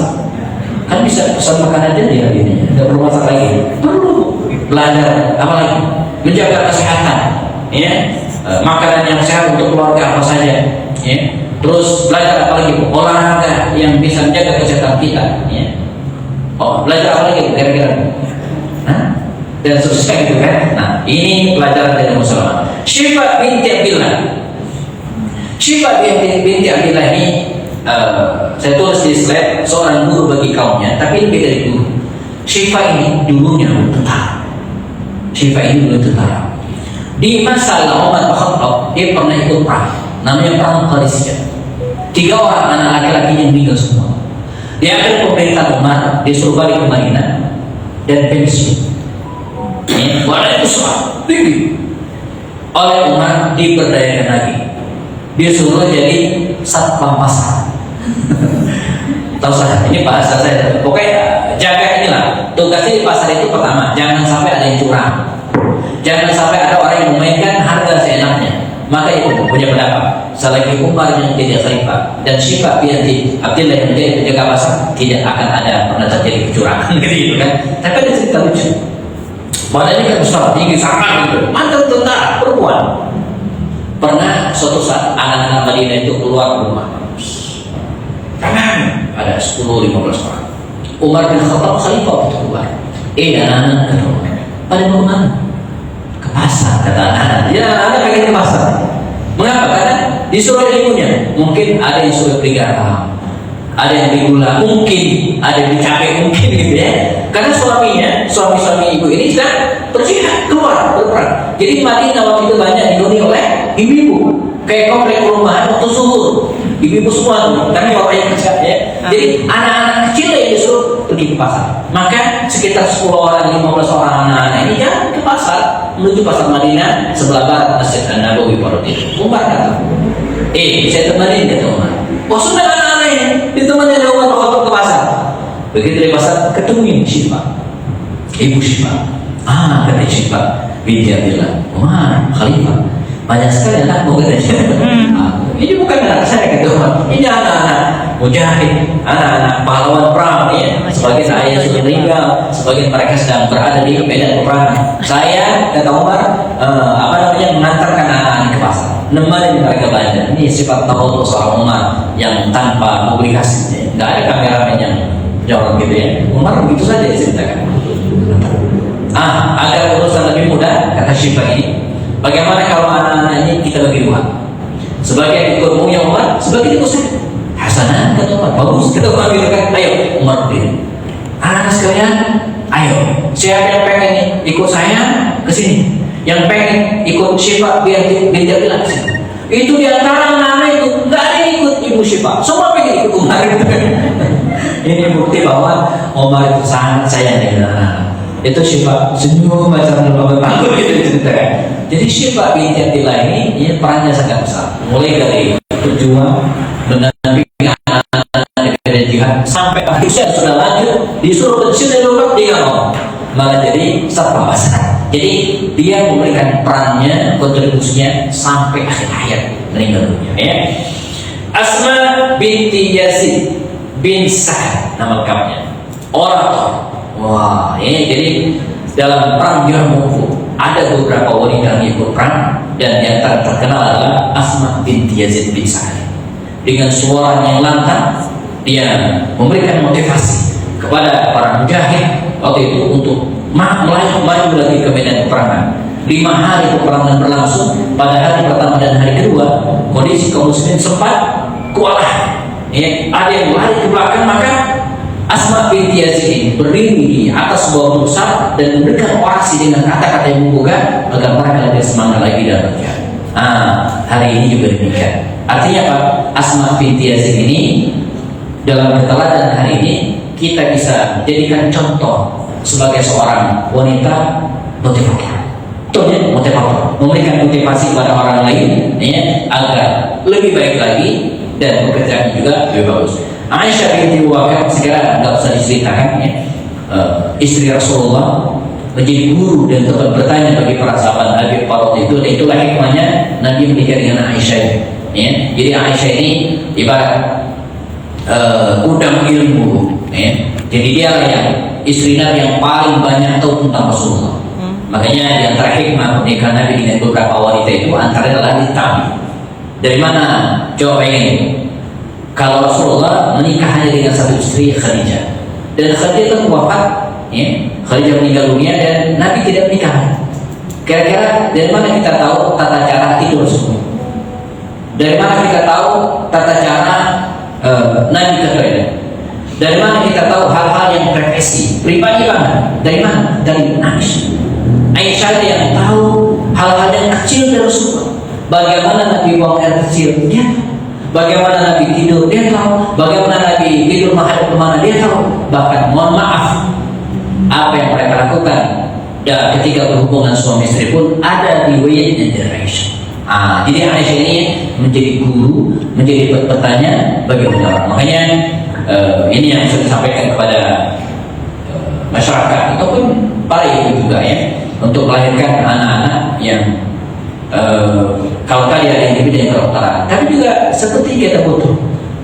Kan bisa pesan makan aja dia ini, nggak perlu masak lagi. Perlu belajar apa lagi? Menjaga kesehatan, makanan yang sehat untuk keluarga apa saja, Terus belajar apa lagi? Olahraga yang bisa menjaga kesehatan kita, belajar apa lagi? Kira-kira? Dan seterusnya gitu kan. Nah, ini pelajaran dari Rasulullah. Syifa binti Abdillah. Syifa binti Abdillah ini saya tulis di slide, seorang guru bagi kaumnya, tapi lebih dari guru. Syifa ini dulunya tentara. Di masa Umar bin Khattab, dia pernah ikut perang, namanya perang Qadisiyah. 3 orang anak laki-laki yang meninggal semua. Di akhir pemerintahan Umar, dia suruh balik ke Madinah dan pensiun. Walau itu tinggi oleh Umar, diberdayakan lagi, dia suruh jadi satpam pasar. Tahu saya, ini bahasa saya. Pokoknya jaga inilah tugasnya di pasar itu. Pertama, jangan sampai ada yang curang, jangan sampai ada orang yang memainkan harga seenaknya. Maka itu punya pendapat, selagi Umar yang tidak khalifah dan Syifa binti Abdillah yang menjadi penjaga pasar, tidak akan ada pernah terjadi kecurangan gitu kan. Tapi ada cerita lucu. Badannya kan besar, tinggi sangat gitu, mantan tentara perempuan. Pernah suatu saat anak-anak Madinah itu keluar rumah, ada 10-15 orang. Umar bin Khattab khalifah itu keluar. Anak-anak ke rumah, pada mau kemana? Ke pasar, kata anak-anak. Ya, anak pengen ke pasar. Mengapa? Karena disuruh ibunya. Mungkin ada yang suruh beli garam, ada yang digula mungkin, ada yang dicapek mungkin gitu ya. Karena suami ibu ini sedang berjihad keluar berperang. Jadi Madinah waktu itu banyak dihuni oleh ibu-ibu. Kayak komplek perumahan waktu zuhur, ibu-ibu semua tuh, karena bapaknya kerja ya. Jadi anak-anak kecil yang disuruh pergi ke pasar. Maka sekitar 10 orang, 15 orang anak-anak ini jalan ke pasar menuju pasar Madinah sebelah barat Masjid An-Nabawi pada itu. Umar kata, saya temenin kata Umar. Wah sudah anak-anak ini ditemenin Umar ke pasar. Begitu di pasar ketemu Syifa, ibu Syifa. Kata Syifa, binti Abdillah, Umar Khalifah. Banyak sekali anak mau katanya. Ini bukan anak saya kata Umar. Ini anak-anak mujahid, anak-anak pahlawan perang ya. Sebagian ayah sudah meninggal, sebagian mereka sedang berada di medan perang. Saya kata Umar, mengantarkan anak-anak ke pasar, nemenin mereka belajar. Ini sifat tawadhu seorang Umar yang tanpa publikasi. Nggak ada kameramen yang jawab gitu ya. Umar begitu saja diceritakan. Agar urusan lebih mudah, kata Syifa ini. Bagaimana kalau anak-anak ini kita bagi dua? Sebagian ikutmu ya Umar, sebagian ikut saya. Hasanah kata Umar, bagus kata Umar gitu kan. Ayo Umar pilih. Anak sekalian, ayo. Siapa yang pengen ikut saya ke sini? Yang pengen ikut Syifa biar bilang ke sini. Itu di antara anak-anak itu nggak ada yang ikut ibu Syifa. Semua pengen ikut Umar. Ini bukti bahwa Umar itu sangat sayang dengan anak-anak. Itu Syifa senyum macam bapak gitu diceritakan. Jadi Syifa binti Abdillah ini perannya sangat besar. Mulai dari berjuang mendampingi anak-anak dari jihad sampai usia sudah lanjut disuruh pensiun dari Umar dia mau malah jadi satpam pasar. Jadi dia memberikan perannya, kontribusinya sampai akhir hayat meninggal dunia. Ya. Asma binti Yazid bin Sa'ad nama lengkapnya. Orator. Wah, ini jadi dalam perang Yarmuk ada beberapa wanita yang ikut perang dan yang terkenal adalah Asma binti Yazid bin Sa'ad. Dengan suara yang lantang, dia memberikan motivasi kepada para mujahid waktu itu untuk maju lagi ke medan peperangan. 5 hari peperangan berlangsung. Pada hari pertama dan hari kedua, kondisi kaum muslimin sempat kewalahan. Ya, ada yang lari ke belakang, maka Asma binti Yazid berdiri di atas sebuah besar dan memberikan orasi dengan kata-kata yang menggugah agar mereka lebih semangat lagi dalam berjihad. Hari ini juga demikian. Artinya apa? Asma binti Yazid ini dalam berteladan hari ini kita bisa jadikan contoh sebagai seorang wanita motivator. Contohnya motivator, memberikan motivasi kepada orang lain ya, agar lebih baik lagi dan pekerjaan juga lebih bagus. Aisyah binti Waqid segera nggak usah diceritakan ya, istri Rasulullah menjadi guru dan tempat bertanya bagi para sahabat Abi Farad itu, dan itulah hikmahnya Nabi menikah dengan Aisyah ya. Jadi Aisyah ini ibarat gudang ilmu ya. Jadi dia yang istri Nabi yang paling banyak tahu tentang Rasulullah. Makanya di antara hikmah pernikahan Nabi dengan beberapa wanita itu antara adalah ditami. Dari mana jawabannya ini? Kalau Rasulullah menikah hanya dengan satu istri, Khadijah, dan Khadijah itu wafat, ya, Khadijah meninggal dunia dan Nabi tidak menikah. Kira-kira dari mana kita tahu tata cara tidur Rasulullah? Dari mana kita tahu tata cara Nabi ke toilet? Dari mana kita tahu hal-hal yang privasi, pribadi banget? Dari mana? Dari Aisyah. Aisyah yang tahu hal-hal yang kecil dari Rasulullah. Bagaimana Nabi buang air kecil? Dia tahu. Bagaimana Nabi tidur, dia tahu. Bagaimana Nabi tidur menghadap kemana, dia tahu. Bahkan mohon maaf, apa yang mereka lakukan dan ketika berhubungan suami istri pun ada riwayatnya dari Aisyah. Jadi Aisyah ini menjadi guru, menjadi bertanya bagi umat. Makanya ini yang saya sampaikan kepada masyarakat ataupun para ibu juga ya, untuk melahirkan anak-anak yang kalau tadi ada yang di bidang kedokteran, tapi juga seperti kita butuh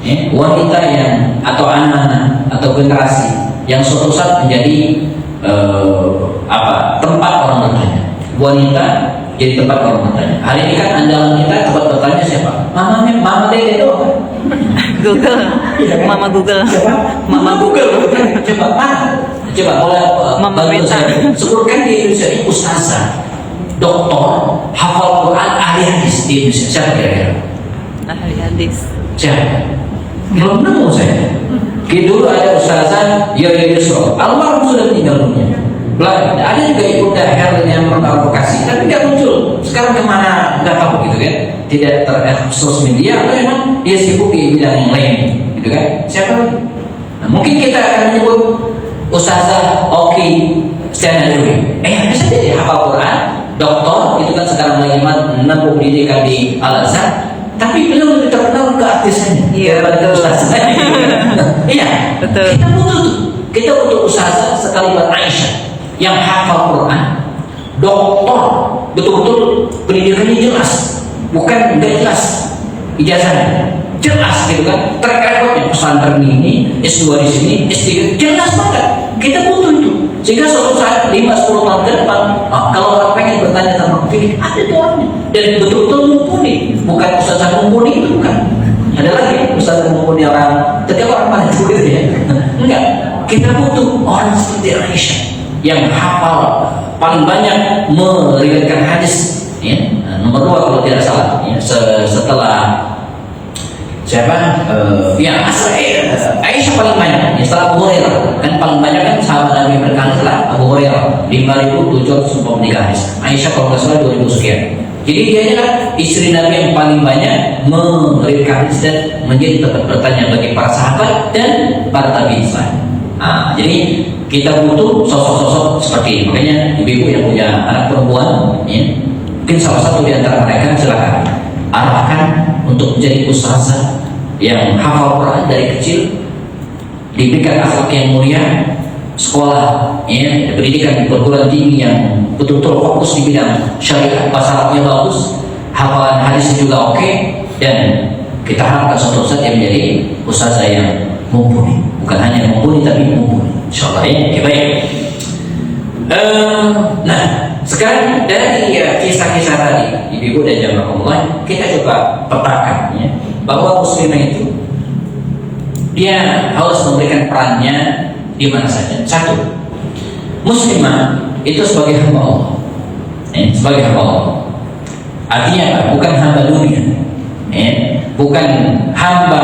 ya, wanita yang atau anak-anak atau generasi yang suatu saat menjadi tempat orang bertanya. Wanita jadi tempat orang bertanya. Hari ini kan andalan kita tempat bertanya siapa? Mama Dede doang. Google. Ya, kan? Mama Google. Siapa? Mama Google. Coba mulai Mama Meta. Sebutkan di Indonesia ini ustazah, doktor, hafal Quran, ahli hadis di Indonesia. Siapa kira-kira? Ahli hadis. Siapa? Belum nemu saya. Dulu ada ustazah Yoyo Yusro, almarhum sudah meninggal dunia. Ada juga Ibunda Herlin yang memprovokasi, tapi nggak muncul. Sekarang kemana nggak tahu gitu kan? Tidak terekspos media atau memang dia sibuk di bidang yang lain, gitu kan? Siapa lagi? Nah, mungkin kita akan menyebut ustazah Oki Stiana Dewi. Bisa jadi hafal Quran, doktor, itu kan sekarang lagi menempuh pendidikan di Al Azhar. Tapi beliau lebih terkenal ke artisnya. Iya, betul. Iya, betul. Kita butuh ustazah sekali buat Aisyah yang hafal Quran, doktor, betul-betul pendidikannya jelas, bukan nggak jelas ijazahnya, jelas gitu kan, track recordnya pesantren ini, S2 di sini, S3 jelas banget. Kita butuh itu, sehingga suatu saat 5-10 tahun ke depan, kalau orang pengen bertanya tentang fikih, ada tuh orangnya dan betul-betul mumpuni, bukan ustazah mumpuni itu bukan. Ada lagi ustazah mumpuni orang, tapi orang mana itu gitu ya? Enggak, kita butuh orang seperti Aisyah yang hafal paling banyak meriwayatkan hadis, ya. Nomor 2 kalau tidak salah, ya. Setelah siapa? Aisyah paling banyak, ya, setelah Abu Hurairah. Kan paling banyak kan sahabat Nabi berkali setelah Abu Hurairah 5.740 hadis. Aisyah kalau nggak salah 2.000 sekian. Jadi dia kan istri Nabi yang paling banyak meriwayatkan hadis dan menjadi tempat bertanya bagi para sahabat dan para tabi'in. Jadi kita butuh sosok-sosok seperti ini. Makanya ibu-ibu yang punya anak perempuan, ya, mungkin salah satu di antara mereka silakan arahkan untuk menjadi ustazah yang hafal Quran dari kecil, diberikan akhlak yang mulia, sekolah, ya, pendidikan di perguruan tinggi yang betul-betul fokus di bidang syariat, bahasa Arabnya bagus, hafalan hadis juga oke, dan kita harapkan suatu saat yang menjadi ustazah yang mumpuni, bukan hanya mumpuni tapi mumpuni, insyaallah ya. Oke, baik. Nah, sekarang dari kisah-kisah tadi, ibu-ibu dan jamaah, kita coba petakan, ya, bahwa muslimah itu dia harus memberikan perannya di mana saja. Satu, muslimah itu sebagai hamba Allah, sebagai hamba Allah. Artinya apa? Bukan hamba dunia, bukan hamba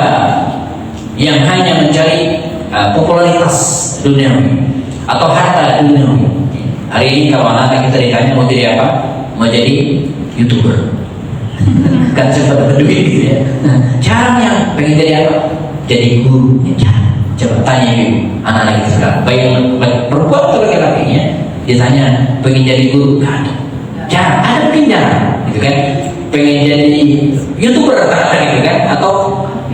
yang hanya mencari popularitas duniawi atau harta duniawi. Hari ini kalau anak kita ditanya mau jadi apa, mau jadi YouTuber, kan sempat berduit gitu ya. Caranya pengen jadi apa? Jadi guru. Ya, coba tanya ibu anak-anak kita sekarang, baik perempuan atau laki-lakinya, ditanya pengen jadi guru, kan ada. Jarang, ada mungkin jarang, gitu kan? Pengen jadi YouTuber rata-rata gitu kan? Atau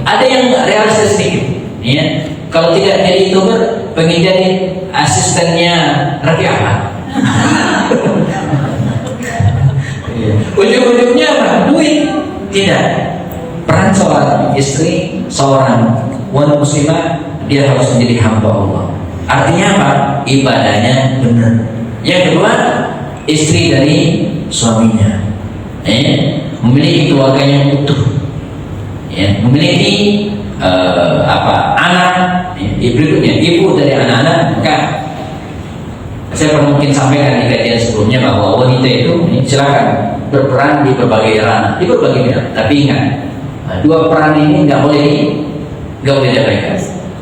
ada yang realistis sedikit, ya. Kalau tidak jadi YouTuber, pengen jadi asistennya Raffi Ahmad. Ujung-ujungnya apa? Duit. Tidak. Peran seorang istri, seorang wanita muslimah, dia harus menjadi hamba Allah. Artinya apa? Ibadahnya benar. Yang kedua, istri dari suaminya, memiliki keluarga yang utuh, memiliki anak, berikutnya ibu dari anak-anak. Maka saya pernah mungkin sampaikan di kajian sebelumnya bahwa wanita itu silakan berperan di berbagai ranah, di berbagai bidang. Tapi ingat, dua peran ini nggak boleh diabaikan.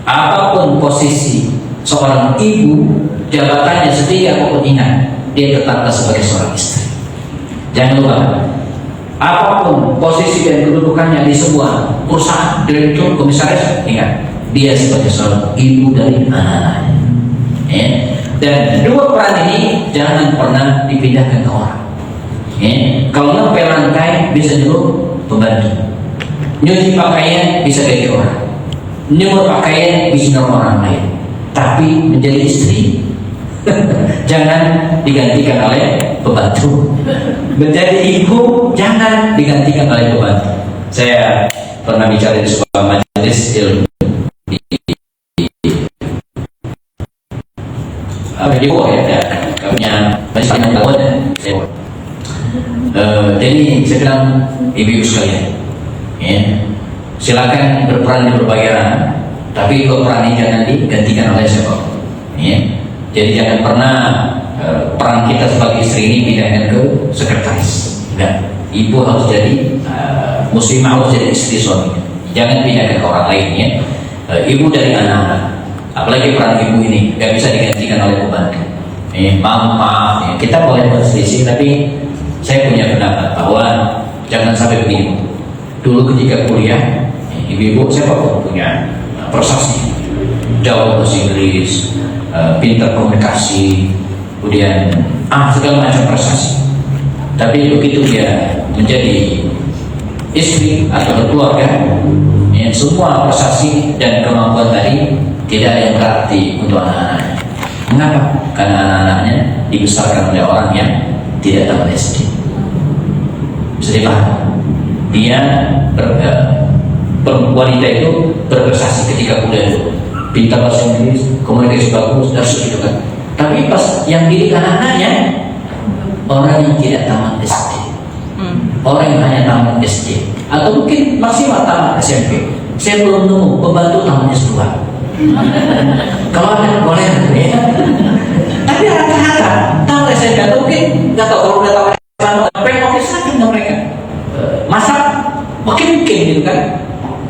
Apapun posisi seorang ibu, jabatannya setinggi apapun, ingat, dia tetap sebagai seorang istri. Jangan lupa, apapun posisi dan kedudukannya di sebuah perusahaan, direktur, komisaris, ingat, dia sebagai seorang ibu dari anak-anaknya. Dan dua peran ini jangan pernah dipindahkan ke orang. Kalau ngepel lantai bisa nyuruh pembantu, nyuci pakaian bisa ganti orang, nyemur pakaian bisa nyuruh orang lain. Tapi menjadi istri jangan digantikan oleh pembantu. Menjadi ibu jangan digantikan oleh pembantu. Saya pernah bicara di sebuah majelis ilmu di bawah ya, punya majelis yang tahun. Jadi saya bilang ibu-ibu sekalian, silakan berperan di berbagai ranah, tapi kalau peran ini jangan digantikan oleh siapa. Jadi jangan pernah peran kita sebagai istri ini pindahkan ke sekretaris. Enggak, ibu harus jadi muslimah, harus jadi istri suaminya. Jangan pindahkan ke orang lain, ya. ibu dari anak-anak, apalagi peran ibu ini nggak bisa digantikan oleh pembantu. Maaf, kita boleh berselisih, tapi saya punya pendapat bahwa jangan sampai begini. Dulu ketika kuliah, ibu-ibu saya punya prestasi, jauh bahasa Inggris, pintar komunikasi, kemudian segala macam prestasi. Tapi begitu dia menjadi istri atau keluarga, semua prestasi dan kemampuan tadi tidak ada yang berarti untuk anak-anaknya. Mengapa? Karena anak-anaknya dibesarkan oleh orang yang tidak tamat SD. Bisa dipahami? Dia wanita itu berprestasi ketika kuliah dulu, pintar bahasa Inggris, komunikasi bagus, dan segitu kan. Tapi pas yang didik anak-anaknya orang yang tidak tamat SD, orang yang hanya tamat SD, atau mungkin maksimal tamat SMP. Saya belum nemu pembantu tamat S2. Kalau ada boleh ya. Tapi rata-rata tamat SMP atau mungkin nggak tahu kalau udah tamat SMA, oke saja mereka. Masa mungkin gitu kan.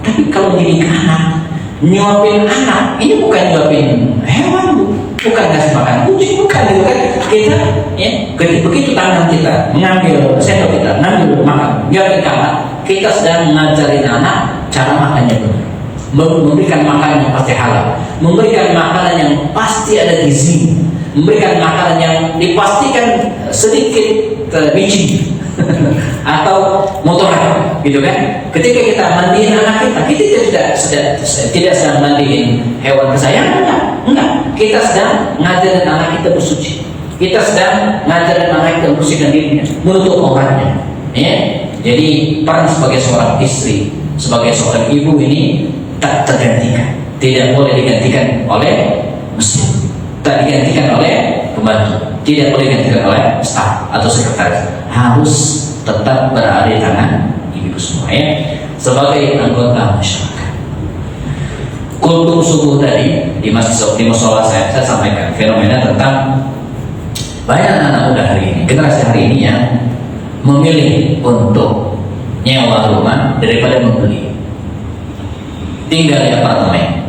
Tapi kalau didik anak, nyuapin anak, ini bukan nyuapin hewan, bukan ngasih makan kucing, bukan gitu kan. Kita ya, begitu tangan kita mengambil sendok kita, mengambil makan, nyuapin anak, kita sedang mengajarin anak cara makannya benar, memberikan makanan yang pasti halal, memberikan makanan yang pasti ada gizi, memberikan makanan yang dipastikan sedikit biji atau motoran, gitu kan? Ketika kita mandiin anak kita tidak sedang mandiin hewan kesayangan, enggak. Kita sedang ngajarin anak kita bersuci. Kita sedang ngajarin anak kita bersihkan dirinya, menutup auratnya. Ya, jadi peran sebagai seorang istri, sebagai seorang ibu ini tak tergantikan, tidak boleh digantikan oleh mesin, tak digantikan oleh pembantu, tidak boleh digantikan oleh staf atau sekretaris, harus tetap berada di tangan ibu semua ya, sebagai anggota masyarakat. Kultur subuh tadi di musola saya sampaikan fenomena tentang banyak anak muda hari ini, generasi hari ini yang memilih untuk nyewa rumah daripada membeli, tinggal di apartemen.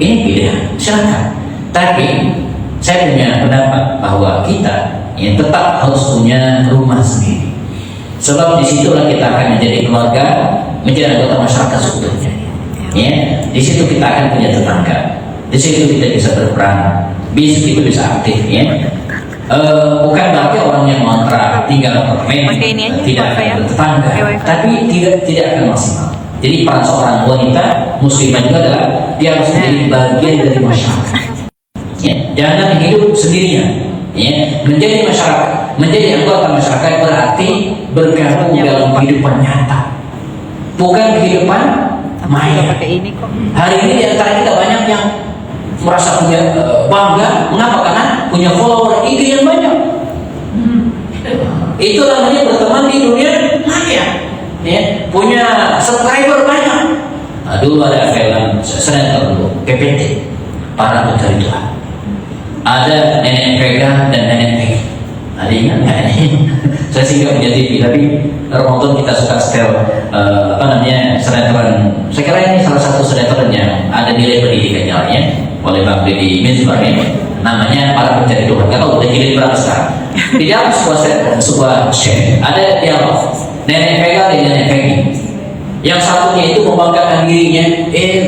Ini pilihan, silakan. Tapi saya punya pendapat bahwa kita yang tetap harus punya rumah sendiri. Sebab disitulah kita akan menjadi keluarga, menjadi anggota masyarakat seutuhnya. Ya, di situ kita akan punya tetangga. Di situ kita bisa berperan, kita bisa aktif. Ya. Bukan berarti orang yang ngontrak tinggal apartemen tidak akan bertetangga, tapi tidak akan maksimal. Jadi peran seorang wanita muslimah juga adalah dia harus menjadi bagian dari masyarakat. Ya, jangan hidup sendirian. Ya, menjadi masyarakat, menjadi anggota masyarakat berarti bergabung dalam kehidupan nyata, bukan kehidupan maya. Hari ini di antara kita banyak yang merasa punya bangga, mengapa? Karena punya follower IG yang banyak. Itu namanya berteman di dunia maya. Ya, punya subscriber banyak. Dulu ada film sinetron dulu, PPT, Para Pencari Tuhan. Ada nenek Vega dan nenek Peggy. Ada ingat nggak ini? Saya sih nggak punya TV, tapi Ramadan kita suka setel sinetron. Saya kira ini salah satu sinetron yang ada nilai pendidikannya ya, oleh Bang Deddy Mizwar ini. Namanya Para Pencari Tuhan. Kalau udah jilid berapa sekarang? Di dalam sebuah share ada dialog nenek Vega dan nenek Peggy. Yang satunya itu membanggakan dirinya,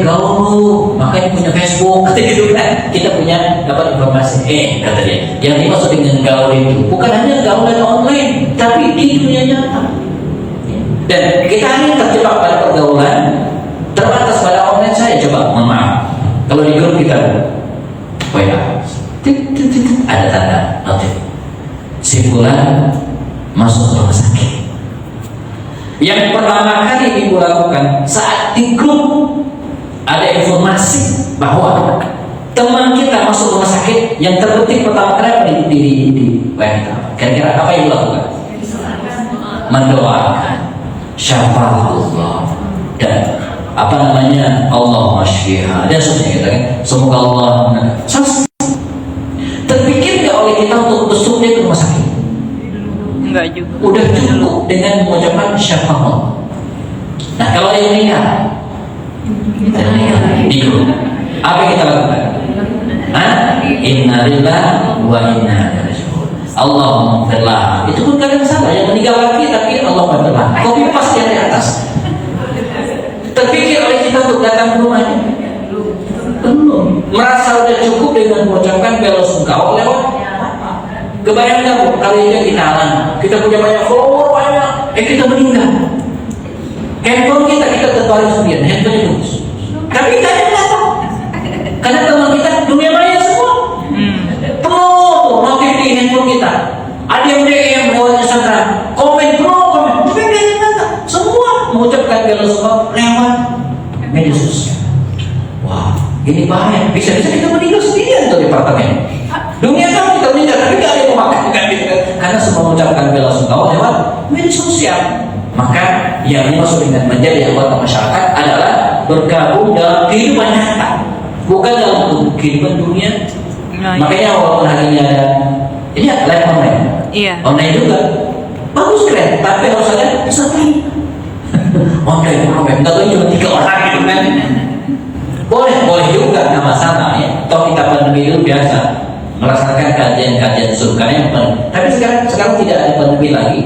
gaul, makanya punya Facebook, gitu kan. Kita punya dapat informasi, kata dia. Yang dimaksud dengan gaul itu bukan hanya gaulan online, tapi di dunia nyata. Dan kita hanya terjebak pada pergaulan, terbatas pada online saya. Coba, mohon maaf, kalau di grup kita WA, ada tanda notif, simpulan masuk rumah sakit. Yang pertama kali ibu lakukan saat di grup ada informasi bahwa teman kita masuk rumah sakit, yang terpenting pertama kali apa di kira-kira apa yang ibu lakukan? Mendoakan syafaatullah dan Allah masyhiha dan seterusnya, kan? Semoga Allah terpikir nggak oleh kita untuk besuknya ke rumah sakit? Enggak juga. Udah cukup dengan mengucapkan syafaat. Nah, kalau yang nikah di grup Apa yang kita lakukan? Inna lillahi wa inna ilaihi raji'un. Allahumma firlah. Itu pun kadang salah, yang meninggal lagi tapi Allah firlah. Kopi pas di atas. Terpikir oleh kita untuk datang ke rumahnya? Belum. Merasa sudah cukup dengan mengucapkan bela sungkawa lewat. Kebayang nggak kalau itu kita alami? Kita punya banyak follower banyak, kita meninggal. Handphone kita tertarik sendiri, handphone itu. Tapi kita yang datang. Karena teman kita dunia maya semua. Penuh notif di handphone kita. Ada yang DM lewat Instagram, komen komen. Tapi kita yang datang. Semua mengucapkan bela sungkawa lewat media sosial. Wah, ini bahaya. Bisa-bisa kita meninggal sendirian tuh di apartemen. Dunia kan kita meninggal, tapi tidak ada yang memakan karena semua mengucapkan bela sungkawa lewat media sosial. Maka yang dimaksud dengan menjadi anggota masyarakat adalah bergabung dalam kehidupan nyata, bukan dalam kehidupan dunia. Makanya walaupun hari ini ada ini live online, online juga bagus keren, tapi harus ada strategi. Online program, nggak tahu cuma 3 orang gitu kan? Boleh juga, nggak masalah ya. Toh kita pandemi itu biasa melaksanakan kajian-kajian Zoom karena yang penting. Tapi sekarang tidak ada pandemi lagi.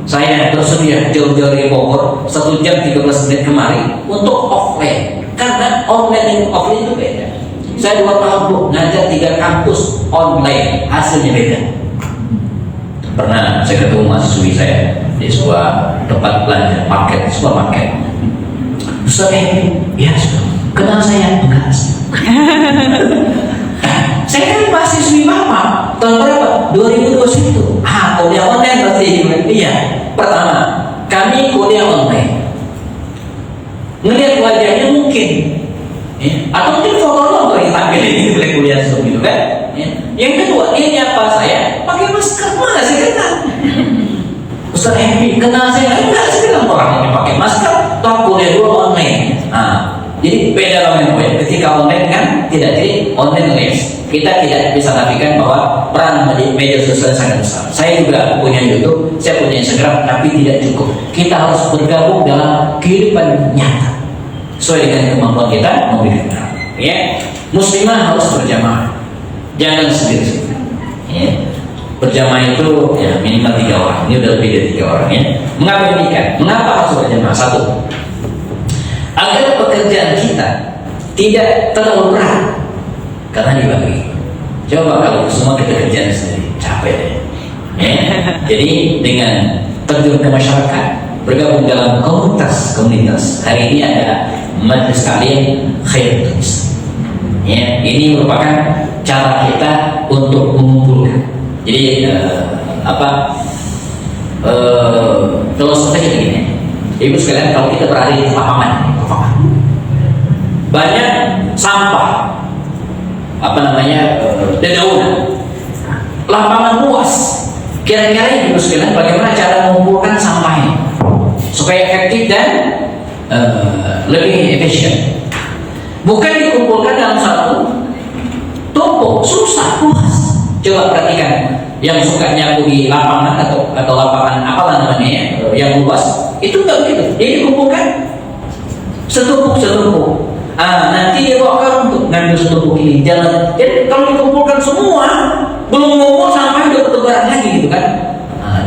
Saya bersedia jauh-jauh dari Bogor 1 jam 13 menit kemari untuk offline. Karena online dan offline itu beda. Saya 2 tahun ngajar 3 kampus online, hasilnya beda. Pernah saya ketemu mahasiswi saya di sebuah tempat belanja market, supermarket. Ustaz ya kenal saya enggak? Saya kan mahasiswi Bapak tahun berapa? 2021. Kuliah online berarti iya. Pertama, kami kuliah online. Melihat wajahnya mungkin, atau mungkin foto yang tampil ini boleh kuliah Zoom gitu kan? Yang kedua, dia nyapa saya pakai masker, mana sih kenal? Ustaz kenal saya enggak sih kenal orang yang pakai masker. Toh kuliah dua online. Jadi beda lah memang. Ketika online kan tidak jadi online les. Kita tidak bisa nafikan bahwa peran media sosial sangat besar. Saya juga punya YouTube, saya punya Instagram, tapi tidak cukup. Kita harus bergabung dalam kehidupan nyata sesuai dengan kemampuan kita memberikan. Ya, muslimah harus berjamaah, jangan sendiri. Ya. Berjamaah itu ya minimal 3 orang. Ini udah lebih dari 3 orang ya. Mengapa demikian? Mengapa harus berjamaah? 1, agar pekerjaan kita tidak terlalu berat. Karena dibagi. Coba kalau semua kita kerjaan sendiri, capek deh. Ya. Jadi dengan terjun ke masyarakat, bergabung dalam komunitas. Hari ini ada Majelis Taklim Khairatul Islam. Ya, ini merupakan cara kita untuk mengumpulkan. Jadi filosofinya begini. Ibu sekalian, kalau kita berada di lapangan, banyak sampah, dedaunan, lapangan luas. Kira-kira ibu sekalian, bagaimana cara mengumpulkan sampah ini supaya efektif dan lebih efisien? Bukan dikumpulkan dalam satu tumpuk, susah, luas. Coba perhatikan yang suka nyapu di lapangan atau lapangan apalah namanya ya, yang luas, itu enggak begitu. Dia dikumpulkan setumpuk. Nanti dia bawa untuk ngambil setumpuk ini jalan. Jadi kalau dikumpulkan semua, belum ngumpul sampai udah bertebaran lagi gitu kan.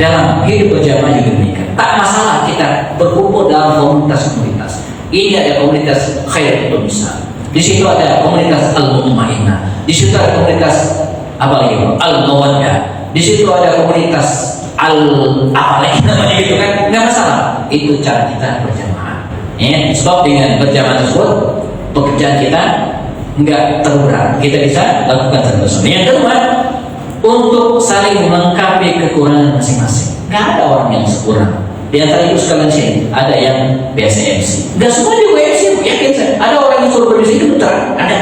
Dalam hidup berjamaah juga demikian. Tak masalah kita berkumpul dalam komunitas. Ini ada komunitas Khairatul Islam. Di situ ada komunitas Al-Mutmainnah. Di situ ada komunitas Al-Mawaddah. Di situ ada komunitas Al-Apalagi namanya gitu kan. Nggak masalah. Itu cara kita berjamaah. Ya, sebab dengan berjamaah tersebut pekerjaan kita nggak terberat. Kita bisa lakukan satu-satu. Yang kedua, untuk saling melengkapi kekurangan masing-masing. Nggak ada orang yang sempurna. Di antara itu sekalian sini ada yang biasa MC. Nggak semua juga MC, yakin saya. Ada orang yang suruh berdiri itu betul, ada.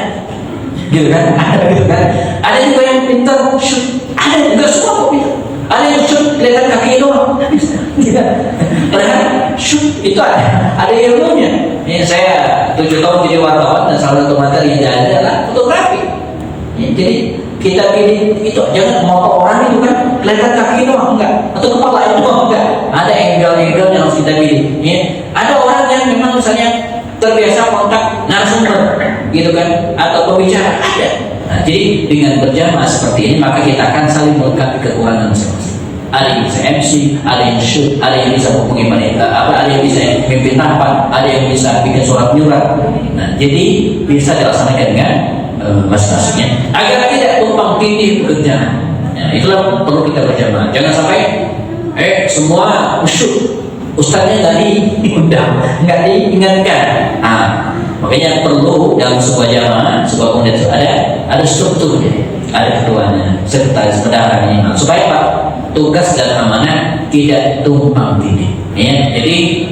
Gitu kan? Ada gitu kan? Ada juga yang pintar shoot. Ada, nggak semua kok pintar. Ada yang shoot kelihatan kaki doang. Tidak. Padahal shoot itu ada ilmunya. Ini saya 7 tahun jadi wartawan dan salah satu materi yang adalah fotografi. Ya, jadi kita pilih itu, jangan mau orang itu kan kelihatan kaki doang enggak, atau kepala itu doang enggak. Ada angle yang harus kita pilih. Ya. Ada orang yang memang misalnya terbiasa kontak narasumber, gitu kan, atau pembicara ada. Nah, jadi dengan berjamaah seperti ini maka kita akan saling melengkapi kekurangan masing-masing. Ada yang bisa MC, ada yang shoot, ada yang bisa menghubungi ada yang bisa mimpin rapat, ada yang bisa bikin surat menyurat. Nah, jadi bisa dilaksanakan dengan masing-masingnya agar tidak tumpang tindih bekerja. Nah, itulah perlu kita berjamaah. Jangan sampai semua usyuk, ustaznya nggak diundang, nggak diingatkan. Makanya perlu dalam sebuah jamaah, sebuah komunitas ada strukturnya, ada ketuanya, sekretaris, bendaharanya, supaya apa? Tugas dan amanah tidak tumpang tindih. Ya, jadi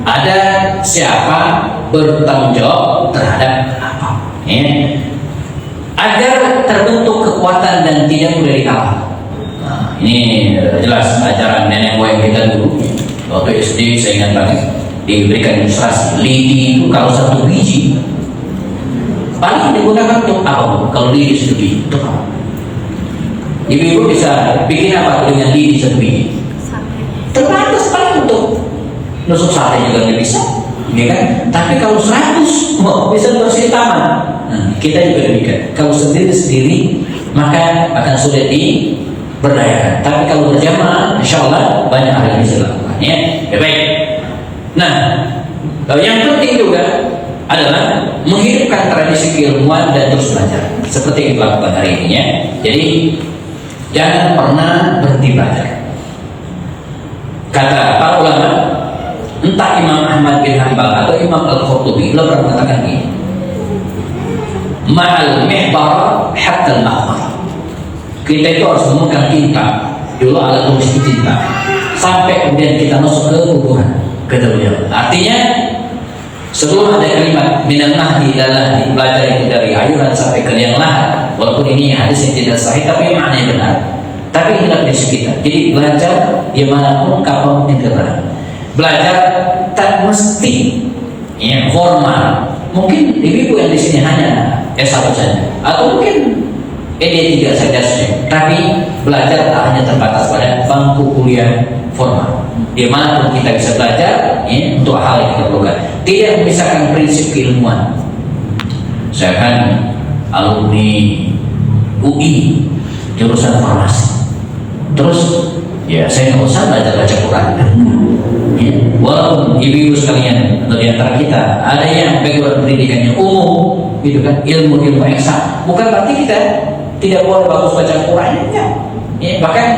ada siapa bertanggung jawab terhadap apa? Ya, agar terbentuk kekuatan dan tidak mudah dikalah. Nah, ini jelas ajaran nenek moyang kita dulu. Waktu SD saya ingat banget diberikan ilustrasi lidi itu kalau satu biji paling digunakan untuk apa? Kalau lidi satu biji untuk apa? Ibu-ibu bisa bikin apa dengan lidi satu biji? Terbatas paling untuk nusuk sate juga nggak bisa, ya kan? Tapi kalau 100 bisa bersih taman. Nah, kita juga demikian. Kalau sendiri maka akan sulit diberdayakan. Tapi kalau berjamaah, insya Allah banyak hal yang bisa dilakukan. Ya, baik. Nah, yang penting juga adalah menghidupkan tradisi keilmuan dan terus belajar seperti yang dilakukan hari ini ya. Jadi jangan pernah berhenti belajar. Kata para ulama, entah Imam Ahmad bin Hanbal atau Imam Al-Qurtubi, beliau pernah mengatakan ini, ma'al mihbar hatta al-maqbar. Kita itu harus memegang tinta, dulu alat tulis tinta, sampai kemudian kita masuk ke kuburan. Artinya sebelum ada kalimat minan nahdi adalah belajar itu dari ayunan sampai ke liang lahat, walaupun ini hadis yang tidak sahih tapi maknanya benar. Tapi inilah prinsip kita. Jadi belajar dimanapun kapanpun kita berada. Belajar tak mesti ya, formal. Mungkin ibu yang di sini hanya S1 saja, atau mungkin D3 saja. Tapi belajar tak hanya terbatas pada bangku kuliah formal. Dimanapun kita bisa belajar ya, untuk hal yang kita perlukan. Tidak memisahkan prinsip keilmuan. Saya kan alumni UI jurusan farmasi. Terus ya saya nggak usah belajar baca Quran. Ya, walaupun ibu-ibu sekalian atau di antara kita ada yang background pendidikannya umum, gitu kan, ilmu eksak, bukan berarti kita tidak boleh bagus baca Quran, ya. Ya, bahkan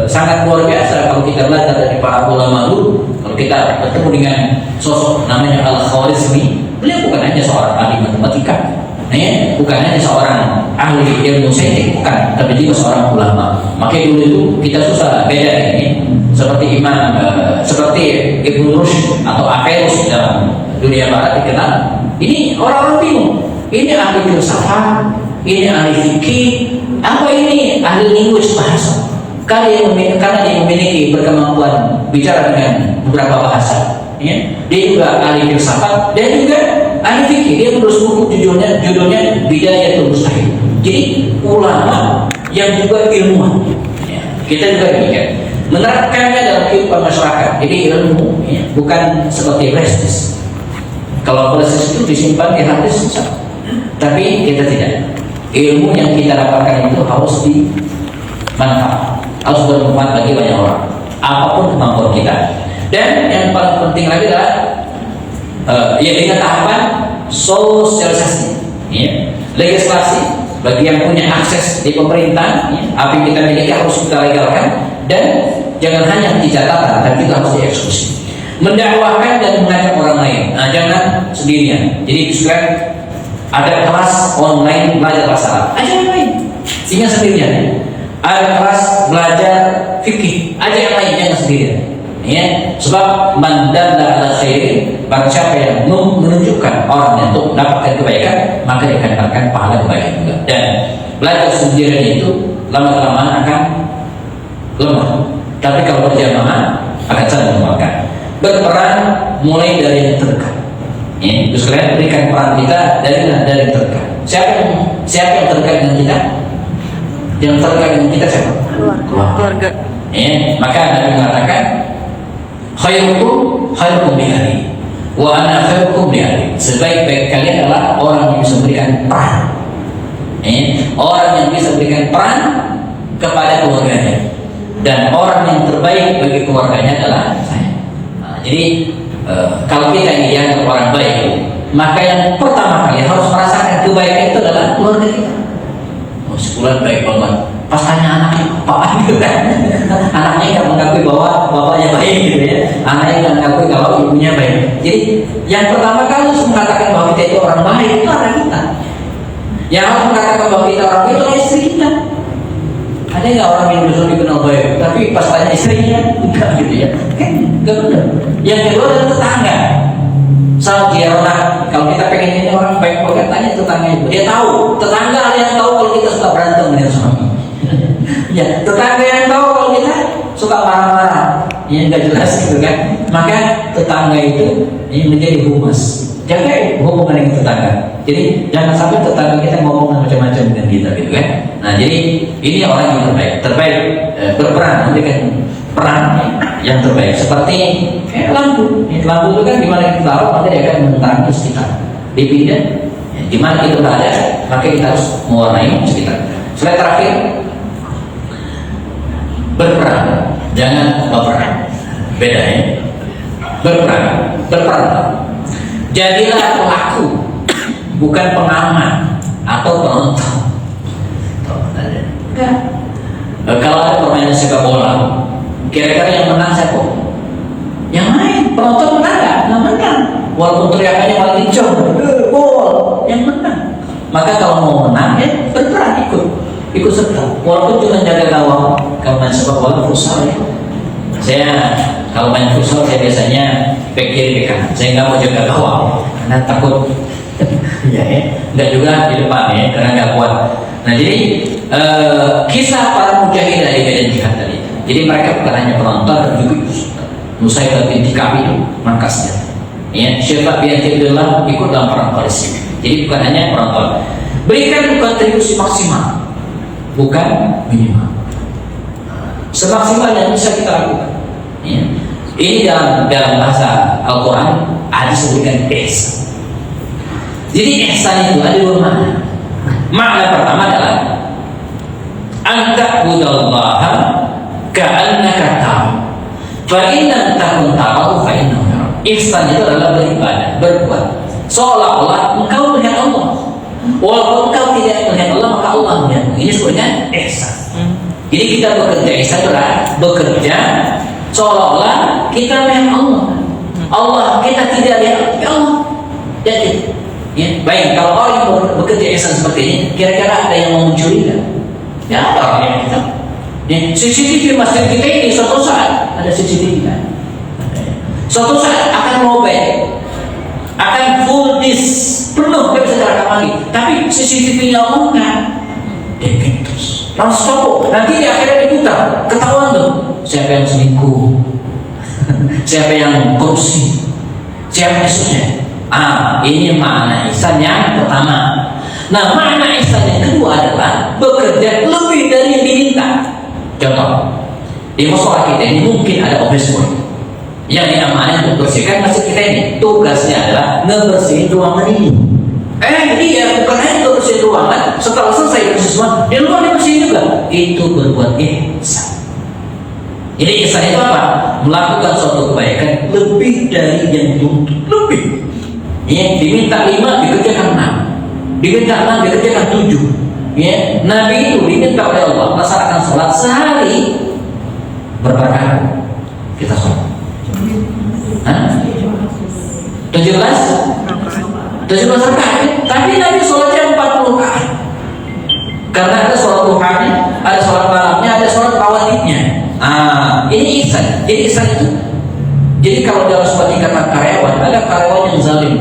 sangat luar biasa kalau kita belajar dari para ulama dulu. Kalau kita bertemu dengan sosok namanya Al-Khwarizmi, beliau bukan hanya seorang ahli matematika, ya, bukan hanya seorang ahli ilmu sains, bukan, tapi juga seorang ulama. Makanya dulu itu kita susah beda ini, seperti seperti Ibnu Rushd atau Averroes dalam dunia barat dikenal. Ini orang-orang bingung. Ini ahli filsafat, ini ahli fikih, apa ini ahli linguis bahasa? Karena dia memiliki berkemampuan bicara dengan beberapa bahasa, ya. Dia juga ahli filsafat dan juga ahli fikih. Dia menulis buku judulnya Bidayatul Mustahid. Jadi ulama yang juga ilmuwan. Ya. Kita juga demikian. Menerapkannya dalam kehidupan masyarakat. Jadi ilmu ya, bukan seperti prestis. Kalau prestis itu disimpan di hati susah. Tapi kita tidak. Ilmu yang kita dapatkan itu harus dimanfaatkan, harus bermanfaat bagi banyak orang, apapun kemampuan kita. Dan yang paling penting lagi adalah ya dengan tahapan sosialisasi, ya. Legislasi bagi yang punya akses di pemerintah, ya. Apa yang kita miliki harus kita legalkan dan jangan hanya di catatan, tapi juga harus dieksekusi. Mendakwahkan dan mengajak orang lain, nah, jangan sendirian. Jadi sekarang ada kelas online belajar bahasa Arab, ajak yang lain, jangan sendirian. Ada kelas belajar fikih, ajak yang lain, jangan sendirian. Ya, sebab man dalla ala khairin, barang siapa yang menunjukkan orang untuk mendapatkan kebaikan, maka dia akan mendapatkan pahala kebaikan juga. Dan belajar sendirian itu lama-kelamaan akan lemah. Tapi kalau berjamaah akan saling menguatkan. Berperan mulai dari yang terdekat. Ya, terus kalian berikan peran kita dari yang terdekat. Siapa yang terdekat dengan kita? Yang terdekat dengan kita siapa? Keluarga. Ya, maka Nabi mengatakan khairukum bi ahli. Wa ana khairukum li ahli. Sebaik-baik kalian adalah orang yang bisa berikan peran. Orang yang bisa berikan peran kepada keluarganya. Dan orang yang terbaik bagi keluarganya adalah saya. Jadi kalau kita ini dianggap orang baik, maka yang pertama kali harus merasakan kebaikan itu adalah keluarga kita. Oh, sebulan baik banget. Pas tanya anaknya, apa gitu kan? Anaknya nggak mengakui bahwa bapaknya baik gitu ya. Anaknya nggak mengakui kalau ibunya baik. Jadi yang pertama kali harus mengatakan bahwa kita itu orang baik itu anak kita. Yang harus mengatakan bahwa kita orang baik itu adalah istri kita. Ada nggak orang yang justru dikenal baik, tapi pas tanya istrinya enggak gitu ya? Kan nggak benar. Yang kedua adalah tetangga. Saat dia orang, kalau kita pengen ini orang baik, bukan tanya tetangga itu. Dia tahu, tetangga ada yang tahu kalau kita suka berantem dengan suami. Ya, tetangga yang tahu kalau kita suka marah-marah, yang nggak jelas gitu kan. Maka tetangga itu ini menjadi humas. Jaga hubungan dengan tetangga. Jadi jangan sampai tetangga kita ngomong macam-macam dengan kita gitu kan. Nah, jadi ini orang yang terbaik berperan memberikan peran yang terbaik. Seperti lampu. Lampu itu kan dimana kita taruh maka dia akan menerangi sekitar. Dipindah, di mana kita berada, maka kita harus mewarnai sekitar. Slide terakhir, berperan, jangan berperan. Beda ya. Berperan. Jadilah pelaku, bukan pengamat atau penonton. Kalau ada permainan sepak bola, kira-kira yang menang siapa? Yang main, penonton menang nggak? Nggak menang. Walaupun teriakannya malah dicong, gol, yang menang. Maka kalau mau menang, ya berperan ikut serta. Walaupun cuma jaga gawang, kalau main sepak bola futsal ya. Saya kalau main futsal saya biasanya back kiri kanan. Saya nggak mau jaga gawang karena takut. Ya, nggak juga di depan ya karena nggak kuat. Nah jadi kisah para mujahid dari medan jihad tadi. Jadi mereka bukan hanya penonton dan juga Nusaybat binti Ka'ab itu markasnya. Ya, Syafat binti Abdullah ikut dalam perang Palestina. Jadi bukan hanya penonton. Berikan kontribusi maksimal, bukan minimal. Semaksimal yang bisa kita lakukan. Ya. Ini dalam bahasa Al-Quran ada disebutkan ihsan. Jadi ihsan itu ada dua makna. Makna pertama adalah anta budallaha ka'annaka tarahu fa in lam takun tarahu fa innahu yarak. Ihsan itu adalah beribadah, berbuat seolah-olah engkau melihat Allah. Walaupun engkau tidak melihat Allah, maka Allah melihatmu. Ini disebutkan ihsan. Jadi kita bekerja ihsan adalah bekerja seolah-olah kita melihat Allah. Allah kita tidak lihat, ya Allah. Jadi, ya, baik kalau orang yang bekerja ihsan seperti ini, kira-kira ada yang mau mencuri nggak? Ya ada orang yang kita. Ya, CCTV masjid kita ini suatu saat ada CCTV kan? Suatu saat akan robek, akan full disk penuh, nggak bisa direkam lagi. Tapi CCTV-nya Allah kan? Terus. Langsung nanti di akhirnya diputar, ketahuan tuh siapa yang selingkuh, siapa yang korupsi, siapa Yesusnya. Ini makna ihsan yang pertama. Nah, makna ihsan yang kedua adalah bekerja lebih dari yang diminta. Contoh, di musola kita ini mungkin ada office boy yang diamanai untuk bersihkan masjid kita ini. Tugasnya adalah ngebersihin ruangan ini. Dia bukan hanya bersihin ruangan, setelah selesai bersih semua, di luar dia bersihin juga. Itu berbuat ihsan. Jadi ihsan itu apa? Melakukan suatu kebaikan lebih dari yang dituntut, lebih. Ya, diminta 5, dikerjakan 6. Diminta 6, dikerjakan 7. Ya, Nabi itu diminta oleh Allah melaksanakan sholat sehari berapa kali kita sholat? 17 rakaat, tapi Nabi sholatnya 40 rakaat. Karena ada sholat duhanya, ada sholat malamnya, ada sholat rawatibnya. Ini ihsan. Jadi ihsan itu. Jadi kalau dalam sebuah tingkatan karyawan, ada karyawan yang zalim.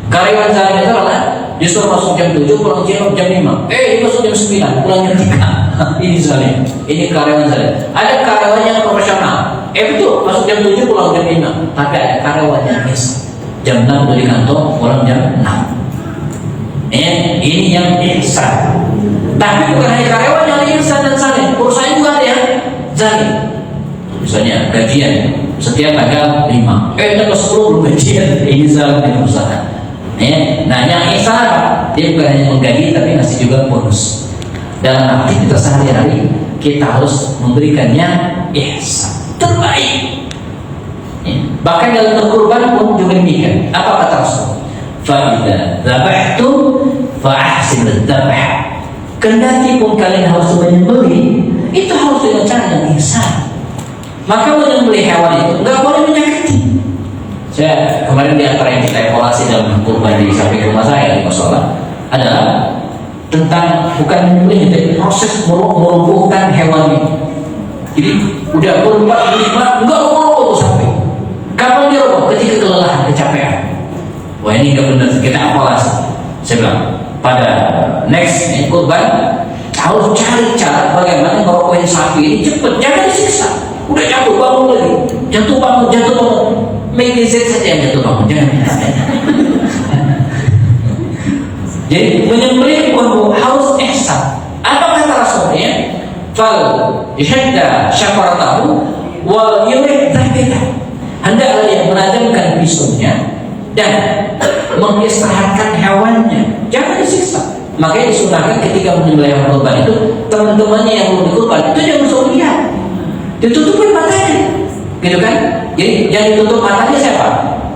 Karyawan zalim itu adalah disuruh masuk jam 7, pulang jam 5. Dia masuk jam 9, pulang jam 3. Ini zalim. Ini karyawan zalim. Ada karyawan yang profesional. Betul, masuk jam 7, pulang jam 5. Tapi ada karyawan yang ihsan. Jam 6 dari kantor, pulang jam 6. Ini yang ihsan. Tapi bukan hanya karyawan yang ihsan dan zalim, perusahaan juga ada yang zalim. Misalnya gajian setiap tanggal 5, tanggal 10 belum gajian, ini zalim di perusahaan. Ya. Nah, yang ihsan dia bukan hanya menggaji tapi ngasih juga bonus. Dalam aktivitas sehari-hari kita harus memberikannya ihsan terbaik. Ya. Bahkan dalam berkurban pun juga demikian. Apa kata Rasul? Fa idza dzabhtum fa ahsinul dzabh. Kendati pun kalian harus menyembelih, itu harus dengan cara yang ihsan. Maka menyembelih hewan itu nggak boleh menyakiti. Saya kemarin di antara yang kita evaluasi dalam kurban di samping rumah saya di musola adalah tentang bukan menyembelih, tapi proses melumpuhkan hewan itu. Jadi udah kurban 5 nggak mau sampai. Kapan dia roboh? Ketika kelelahan, kecapean. Wah, ini nggak benar, kita evaluasi. Saya bilang pada next kurban harus cari cara bagaimana merobohin sapi ini cepat, jangan disiksa. Udah jatuh bangun lagi, jatuh bangun. Medicine saja yang jatuh bangun, jangan. Jadi menyembelih pun harus ihsan. Apa kata Rasulnya? Fal yahda syafaratahu wal yurid dzabita. Hendaklah yang menajamkan pisaunya dan mengistirahatkan hewannya, jangan disiksa. Makanya disunahkan ketika menyembelih hewan kurban itu, teman-temannya yang belum dikurban itu jangan usah lihat, ditutupin matanya, gitu kan? Jadi yang ditutup matanya siapa?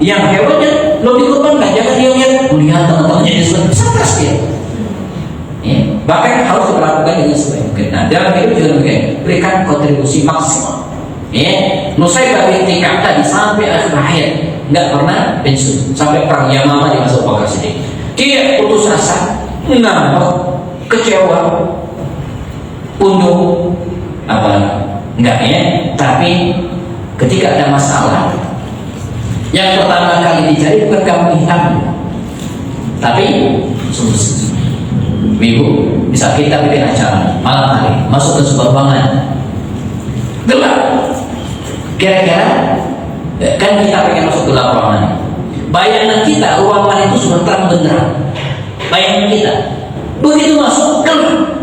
Yang hewannya belum dikurbankan, jangan dia lihat teman-temannya di sebelah stres dia. Ya, bahkan harus diperlakukan dengan sebaik mungkin. Nah, dalam hidup juga mungkin berikan kontribusi maksimal. Ya, Nusaybah binti Ka'ab tadi sampai akhir hayat nggak pernah pensiun, sampai perang Yamamah di masa Bakar Siddiq. Dia putus asa, ngambek, kecewa, untung, apa enggak ya? Tapi ketika ada masalah, yang pertama kali dicari bukan kambing hitam, tapi solusi. Ibu, bisa kita bikin acara malam hari, masuk ke sebuah ruangan gelap. Kira-kira kan kita pengen masuk ke dalam ruangan. Bayangan kita ruangan itu sudah terang benderang. Bayangan kita begitu masuk gelap.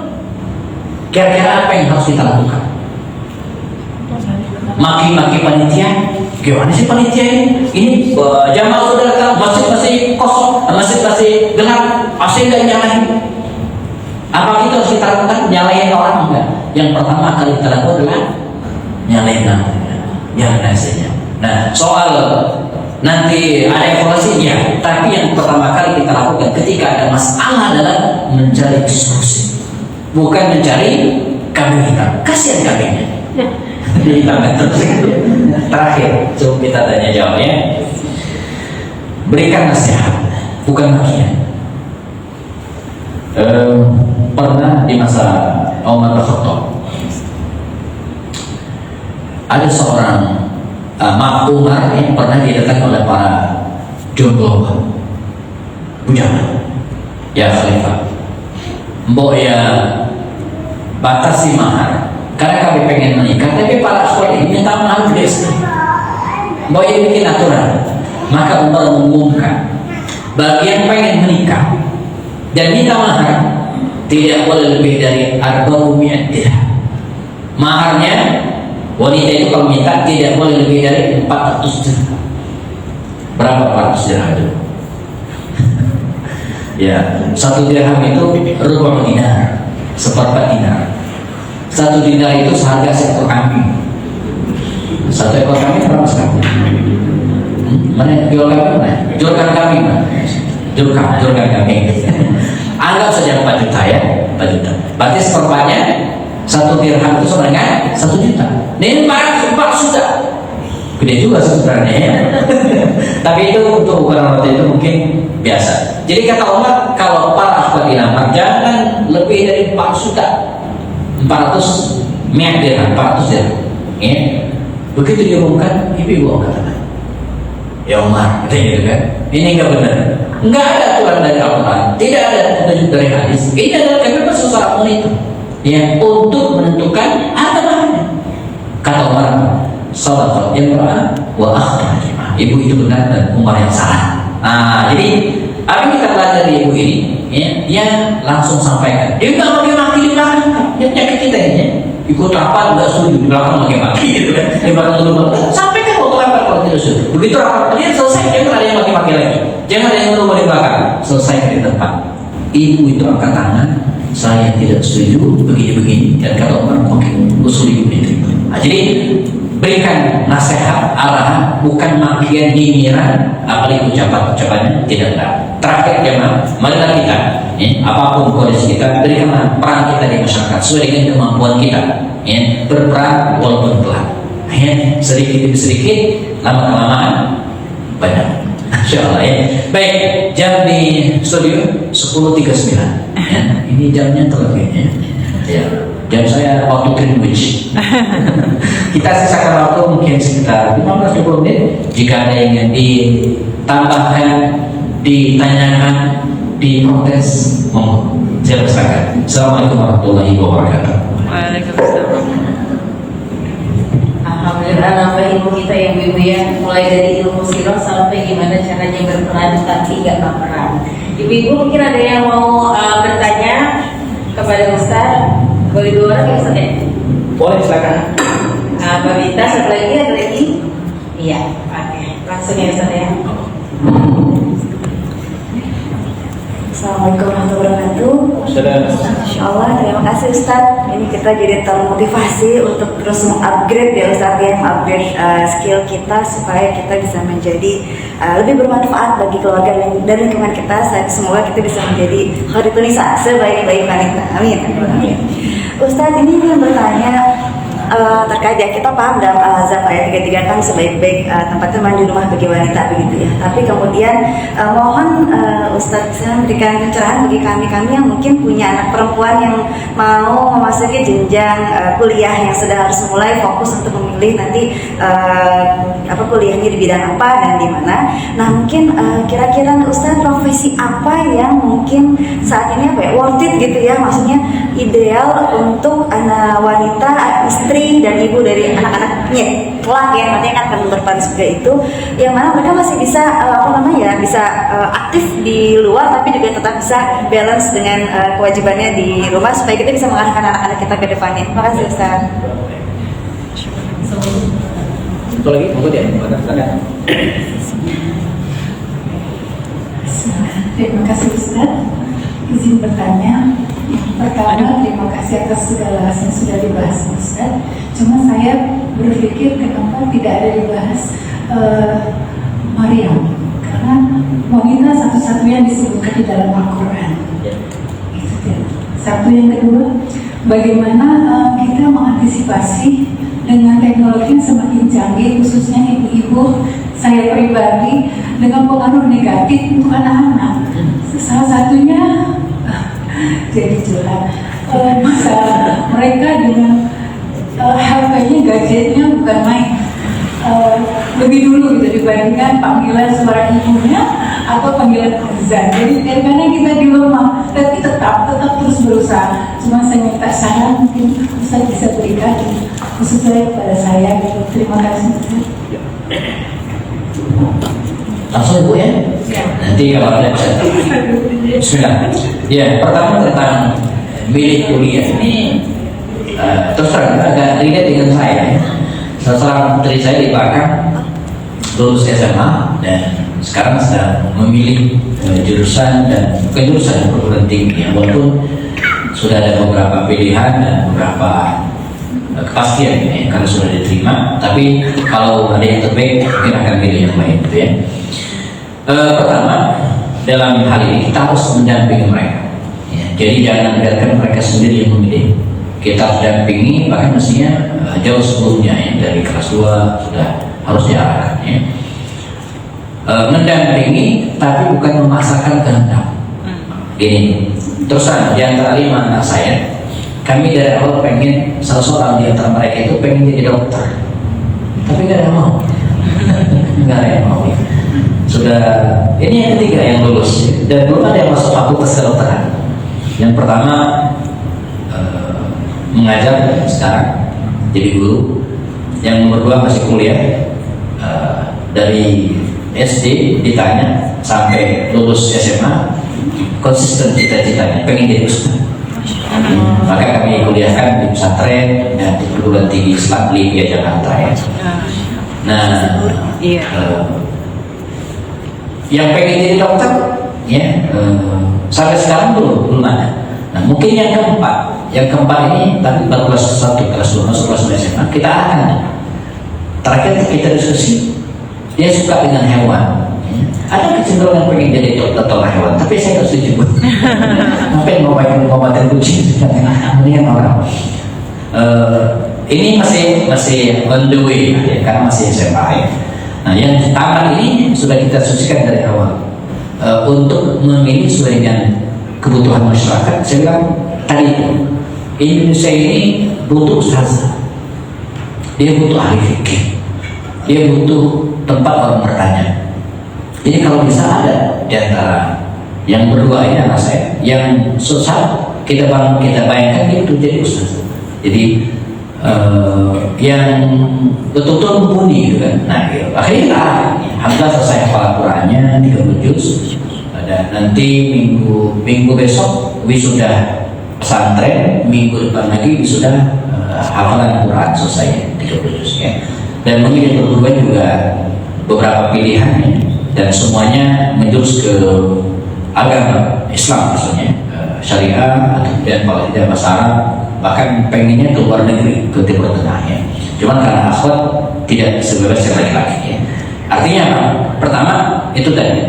Kira-kira apa yang harus kita lakukan? Maki-maki panitia. Gimana sih panitia ini? Ini jamaah sudah datang, masjid masih kosong, masjid masih gelap, AC nggak nyalain. Apa kita harus kita lakukan? Nyalain orang enggak? Yang pertama kali kita lakukan adalah nyalain lampunya, nyalain AC-nya. Nah, soal nanti ada evaluasi ya, tapi yang pertama kali kita lakukan ketika ada masalah adalah mencari solusi, bukan mencari kambing hitam. Kasihan kambingnya. Terakhir, coba kita tanya jawab ya. Berikan nasihat, bukan makian. Pernah di masa Umar bin Khattab ada seorang Umar yang pernah didatangi oleh para jomblo bujangan. Ya Khalifah, mbok ya batasi mahar karena kami pengen menikah, tapi para akhwat ini minta mahar gede sekali. Mbok ya bikin aturan. Maka Umar mengumumkan bagi yang pengen menikah dan minta mahar tidak boleh lebih dari 400 dirham. Maharnya wanita itu kalau minta tidak boleh lebih dari 400 dirham. Berapa 400 dirham itu? Ya, 1 dirham itu rubuh dinar, seperempat dinar. 1 dinar itu seharga seekor kambing. 1 ekor kambing berapa sekarang? Mana jual kambing mana? Jualkan kambing mana? Jualkan kambing. Anggap saja 4 juta ya, 4 juta. Berarti seperempatnya 1 dirham itu sama dengan 1 juta. Ini 4 juta. Gede juga sebenarnya ya. Tapi itu untuk ukuran waktu itu mungkin biasa. Jadi kata Umar, kalau para akhwat dilamar jangan lebih dari 4 juta. 400 dirham, 400 dirham. Ya. Begitu diumumkan, ibu katakan, ya Umar, katanya gitu kan. Ini enggak benar. Enggak ada aturan dari Al-Quran, tidak ada petunjuk dari hadis. Ini adalah kebebasan seorang wanita yang untuk menentukan harga maharnya. Kata Umar, shadaqat imra'ah wa akhrajah. Ibu itu benar dan Umar yang salah. Nah, jadi apa yang kita belajar dari ibu ini? Ya, dia langsung sampaikan. Dia nggak maki-maki di belakang, dia penyakit kita ini ya. Ikut rapat nggak setuju, di belakang maki-maki gitu kan, di belakang dulu sampaikan waktu rapat kalau tidak setuju. Begitu rapat kalian selesai, jangan ada yang maki-maki lagi, jangan ada yang ngomong di belakang, selesai di tempat. Ibu itu angkat tangan, saya tidak setuju begini-begini, dan kata orang oke, usul ibu itu. Nah, jadi berikan nasihat, arahan, bukan makian, nyinyiran, apalagi ucapan-ucapannya tidak benar. Terakhir jemaah, marilah kita, apapun kondisi kita, berikanlah peran kita di masyarakat sesuai dengan kemampuan kita, berperan walaupun pelan, sedikit demi sedikit, lama-kelamaan banyak. Insyaallah ya. Baik, jam di studio 10.39. Ini jamnya telat kayaknya. Ya. Jam saya waktu Greenwich. Kita sisakan waktu mungkin sekitar 15-20 menit. Jika ada yang ingin ditambahkan, ditanyakan, diprotes, monggo. Saya persilakan. Assalamualaikum warahmatullahi wabarakatuh. Waalaikumsalam. Alhamdulillah nambah ilmu kita ya ibu ya, mulai dari ilmu sirah sampai gimana caranya berperan tapi gak baperan. Ibu-ibu mungkin ada yang mau bertanya kepada Ustaz? Boleh dua orang ya Ustaz ya? Boleh, silakan. Mbak Bita, satu lagi, ada lagi? Iya, oke. Langsung ya Ustaz ya. Assalamualaikum warahmatullahi wabarakatuh. Insyaallah, terima kasih Ustadz. Ini kita jadi termotivasi untuk terus mengupgrade ya Ustadz ya, mengupgrade skill kita supaya kita bisa menjadi lebih bermanfaat bagi keluarga dan lingkungan kita. Semoga kita bisa menjadi khadimun nisa, sebaik-baik wanita. Amin. Ustadz, ini ingin bertanya terkait ya, kita paham dalam Al-Ahzab ayat 33 kan sebaik-baik tempat teman di rumah bagi wanita begitu ya. Tapi kemudian mohon Ustadz bisa memberikan pencerahan bagi kami yang mungkin punya anak perempuan yang mau memasuki jenjang kuliah yang sudah harus mulai fokus untuk memilih nanti kuliahnya di bidang apa dan di mana. Nah mungkin kira-kira Ustadz profesi apa yang mungkin saat ini worth it gitu ya, maksudnya ideal untuk anak wanita, istri dan ibu dari anak-anaknya kelak ya, nanti akan berperan seperti itu, yang mana mereka masih bisa bisa aktif di luar tapi juga tetap bisa balance dengan kewajibannya di rumah supaya kita bisa mengarahkan anak-anak kita ke depannya. Terima kasih Ustaz. Satu lagi, monggo dia. Terima kasih Ustaz. Izin bertanya. Pertama, terima kasih atas segala yang sudah dibahas Ustaz. Cuma saya berpikir kenapa tidak ada dibahas Maryam, karena wanita satu-satunya disebutkan di dalam Al-Quran. Itu dia. Satu, yang kedua, bagaimana kita mengantisipasi dengan teknologi yang semakin canggih, khususnya ibu-ibu saya pribadi, dengan pengaruh negatif untuk anak-anak. Salah satunya jadi curhat, bisa mereka dengan HP-nya, gadgetnya bukan main, lebih dulu gitu dibandingkan panggilan suara ibunya atau panggilan azan. Jadi karena kita di rumah, tapi tetap terus berusaha. Cuma saya minta saran, mungkin Ustaz bisa berikan khususnya kepada saya gitu. Terima kasih Ustaz. Langsung Bu ya? Nanti kalau ada bisa. Bismillah. Ya, pertama tentang milih kuliah ini terus terang agak relate dengan saya ya. Seorang putri saya di Bakang lulus SMA dan sekarang sedang memilih jurusan dan bukan jurusan perguruan tinggi ya, walaupun sudah ada beberapa pilihan dan beberapa kepastian ya, karena sudah diterima, tapi kalau ada yang terbaik mungkin akan pilih yang lain gitu ya. Pertama, dalam hal ini kita harus mendampingi mereka ya, jadi jangan biarkan mereka sendiri yang memilih. Kita dampingi, bahkan mestinya jauh sebelumnya ya, dari kelas 2 sudah harus diarahkan ya. Mendampingi tapi bukan memaksakan kehendak. Gini, terusan di antara 5 anak saya, kami dari awal pengen salah seorang di antara mereka itu pengen jadi dokter, tapi nggak ada yang mau. Nggak ada yang mau. Sudah, ini yang ketiga yang lulus dan belum ada yang masuk fakultas kedokteran. Yang pertama mengajar sekarang jadi guru, yang nomor 2 masih kuliah, dari SD ditanya sampai lulus SMA konsisten cita-citanya pengen jadi ustaz. Maka kami kuliahkan di pesantren dan di perguruan tinggi Islam Libya Jakarta ya. Nah, Iya. yang pengen jadi dokter ya sampai sekarang belum ada. Nah, mungkin yang keempat ini tapi baru kelas 1, kelas 2, masuk kelas 2 SMA kita akan terakhir kita diskusi dia suka dengan hewan. Ada kecenderungan pengen jadi dokter hewan, tapi saya nggak setuju. Ngapain mau ngobatin kucing? Mendingan orang. Ini masih on the way ya, karena masih SMA ya. Nah, yang taman ini sudah kita diskusikan dari awal untuk memilih sesuai dengan kebutuhan masyarakat. Saya bilang tadi Indonesia ini butuh ustaz, dia butuh ahli fikih, dia butuh tempat orang bertanya. Jadi kalau bisa ada di antara yang berdua ini anak saya yang susah kita bayangkan dia untuk jadi ustaz. Jadi yang betul-betul mumpuni gitu kan. Nah, gitu. Akhirnya alhamdulillah selesai hafal Qurannya 30 juz. Dan nanti minggu besok wisuda pesantren, minggu depan lagi wisuda hafalan Quran selesai 30 juz ya. Dan mungkin yang berdua juga beberapa pilihan ya. Dan semuanya menjurus ke agama Islam maksudnya syariah atau dan kalau tidak bahasa Arab, bahkan pengennya ke luar negeri ke Timur Tengah ya. Cuman karena akhwat tidak sebebas yang laki-laki ya. Artinya apa? Pertama itu tadi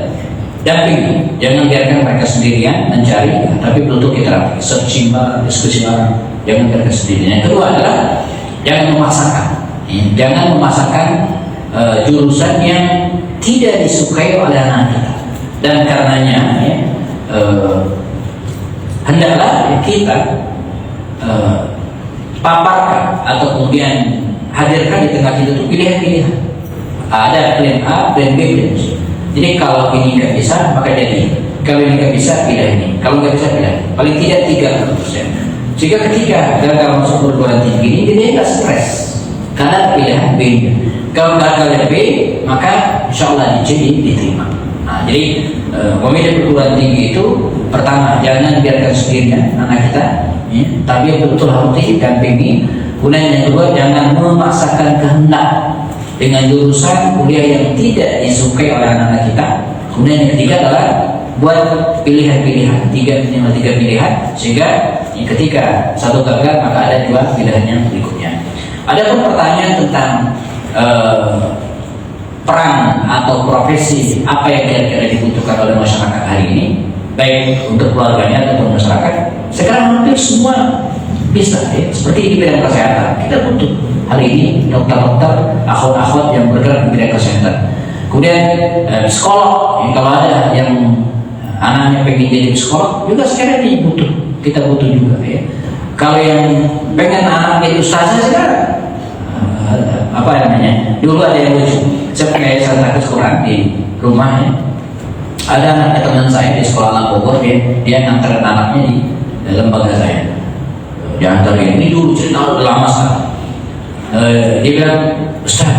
dampingi, jangan biarkan mereka sendirian mencari, tapi untuk kita rapi, searching bareng, diskusi bareng, jangan biarkan sendirian. Yang kedua adalah jangan memaksakan, ya. Jangan memaksakan jurusan yang tidak disukai oleh anak kita, dan karenanya ya, hendaklah kita paparkan atau kemudian hadirkan di tengah kita itu pilihan-pilihan. Ada plan A, plan B, plan C. Jadi kalau ini nggak bisa maka jadi, kalau ini nggak bisa pilih ini, kalau nggak bisa pilih paling tidak 30%. Jika ketika gagal masuk perguruan tinggi ini dia nggak stres karena pilihan B. Kalau gagal B maka insya Allah diterima. Nah, jadi memilih perguruan tinggi itu pertama jangan biarkan sendirian anak kita, ya, tapi betul harus didampingi. Kemudian yang kedua jangan memaksakan kehendak dengan jurusan kuliah yang tidak disukai oleh anak-anak kita. Kemudian yang ketiga adalah buat pilihan-pilihan, tiga pilihan sehingga ketika satu gagal maka ada dua pilihan yang berikutnya. Ada pun pertanyaan tentang peran atau profesi apa yang kira-kira dibutuhkan oleh masyarakat hari ini, baik untuk keluarganya ataupun masyarakat. Sekarang hampir semua bisa ya. Seperti di bidang kesehatan kita butuh hari ini dokter-dokter, akhwat-akhwat yang bergerak di bidang kesehatan. Kemudian psikolog, ya, kalau ada yang anaknya pengen jadi psikolog juga sekarang ini butuh, kita butuh juga ya. Kalau yang pengen anak jadi ustazah sekarang apa namanya? Dulu ada yang lucu. Saya pakai salah satu Quran di rumahnya. Ada anak teman saya di sekolah Alam Bogor, dia nganterin anaknya di lembaga saya. Dia anterin, ini dulu cerita udah lama sekali. Dia bilang, Ustaz,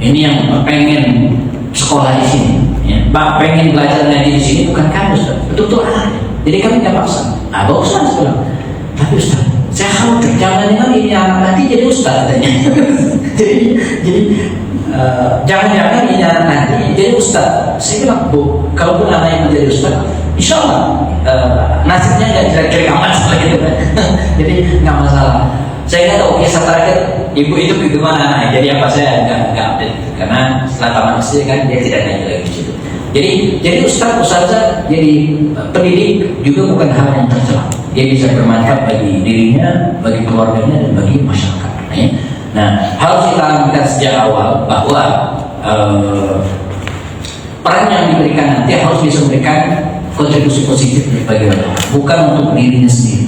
ini yang pengen sekolah di sini, ya. Pak pengen belajar ngaji di sini bukan kamu, Ustaz, betul-betul anaknya. Jadi kami nggak paksa. Nah, bagus Ustaz bilang. Tapi Ustaz, saya khawatir jangan-jangan ini anak nanti jadi Ustaz katanya. jadi jangan-jangan ini anak nanti jadi Ustaz. Saya bilang, Bu, kalaupun anaknya menjadi Ustaz, insya Allah nasibnya nggak jelek-jelek amat gitu. Jadi nggak masalah. Saya nggak tahu kisah terakhir ibu itu bagaimana anaknya. Jadi apa saya nggak update gitu. Karena setelah tamat SD kan dia tidak ngaji lagi di situ. Jadi ustazah jadi pendidik juga bukan hal yang tercela. Dia bisa bermanfaat bagi dirinya, bagi keluarganya, dan bagi masyarakat. Ya. Nah, harus kita lakukan sejak awal bahwa peran yang diberikan nanti harus bisa memberikan kontribusi positif bagi orang, bukan untuk dirinya sendiri.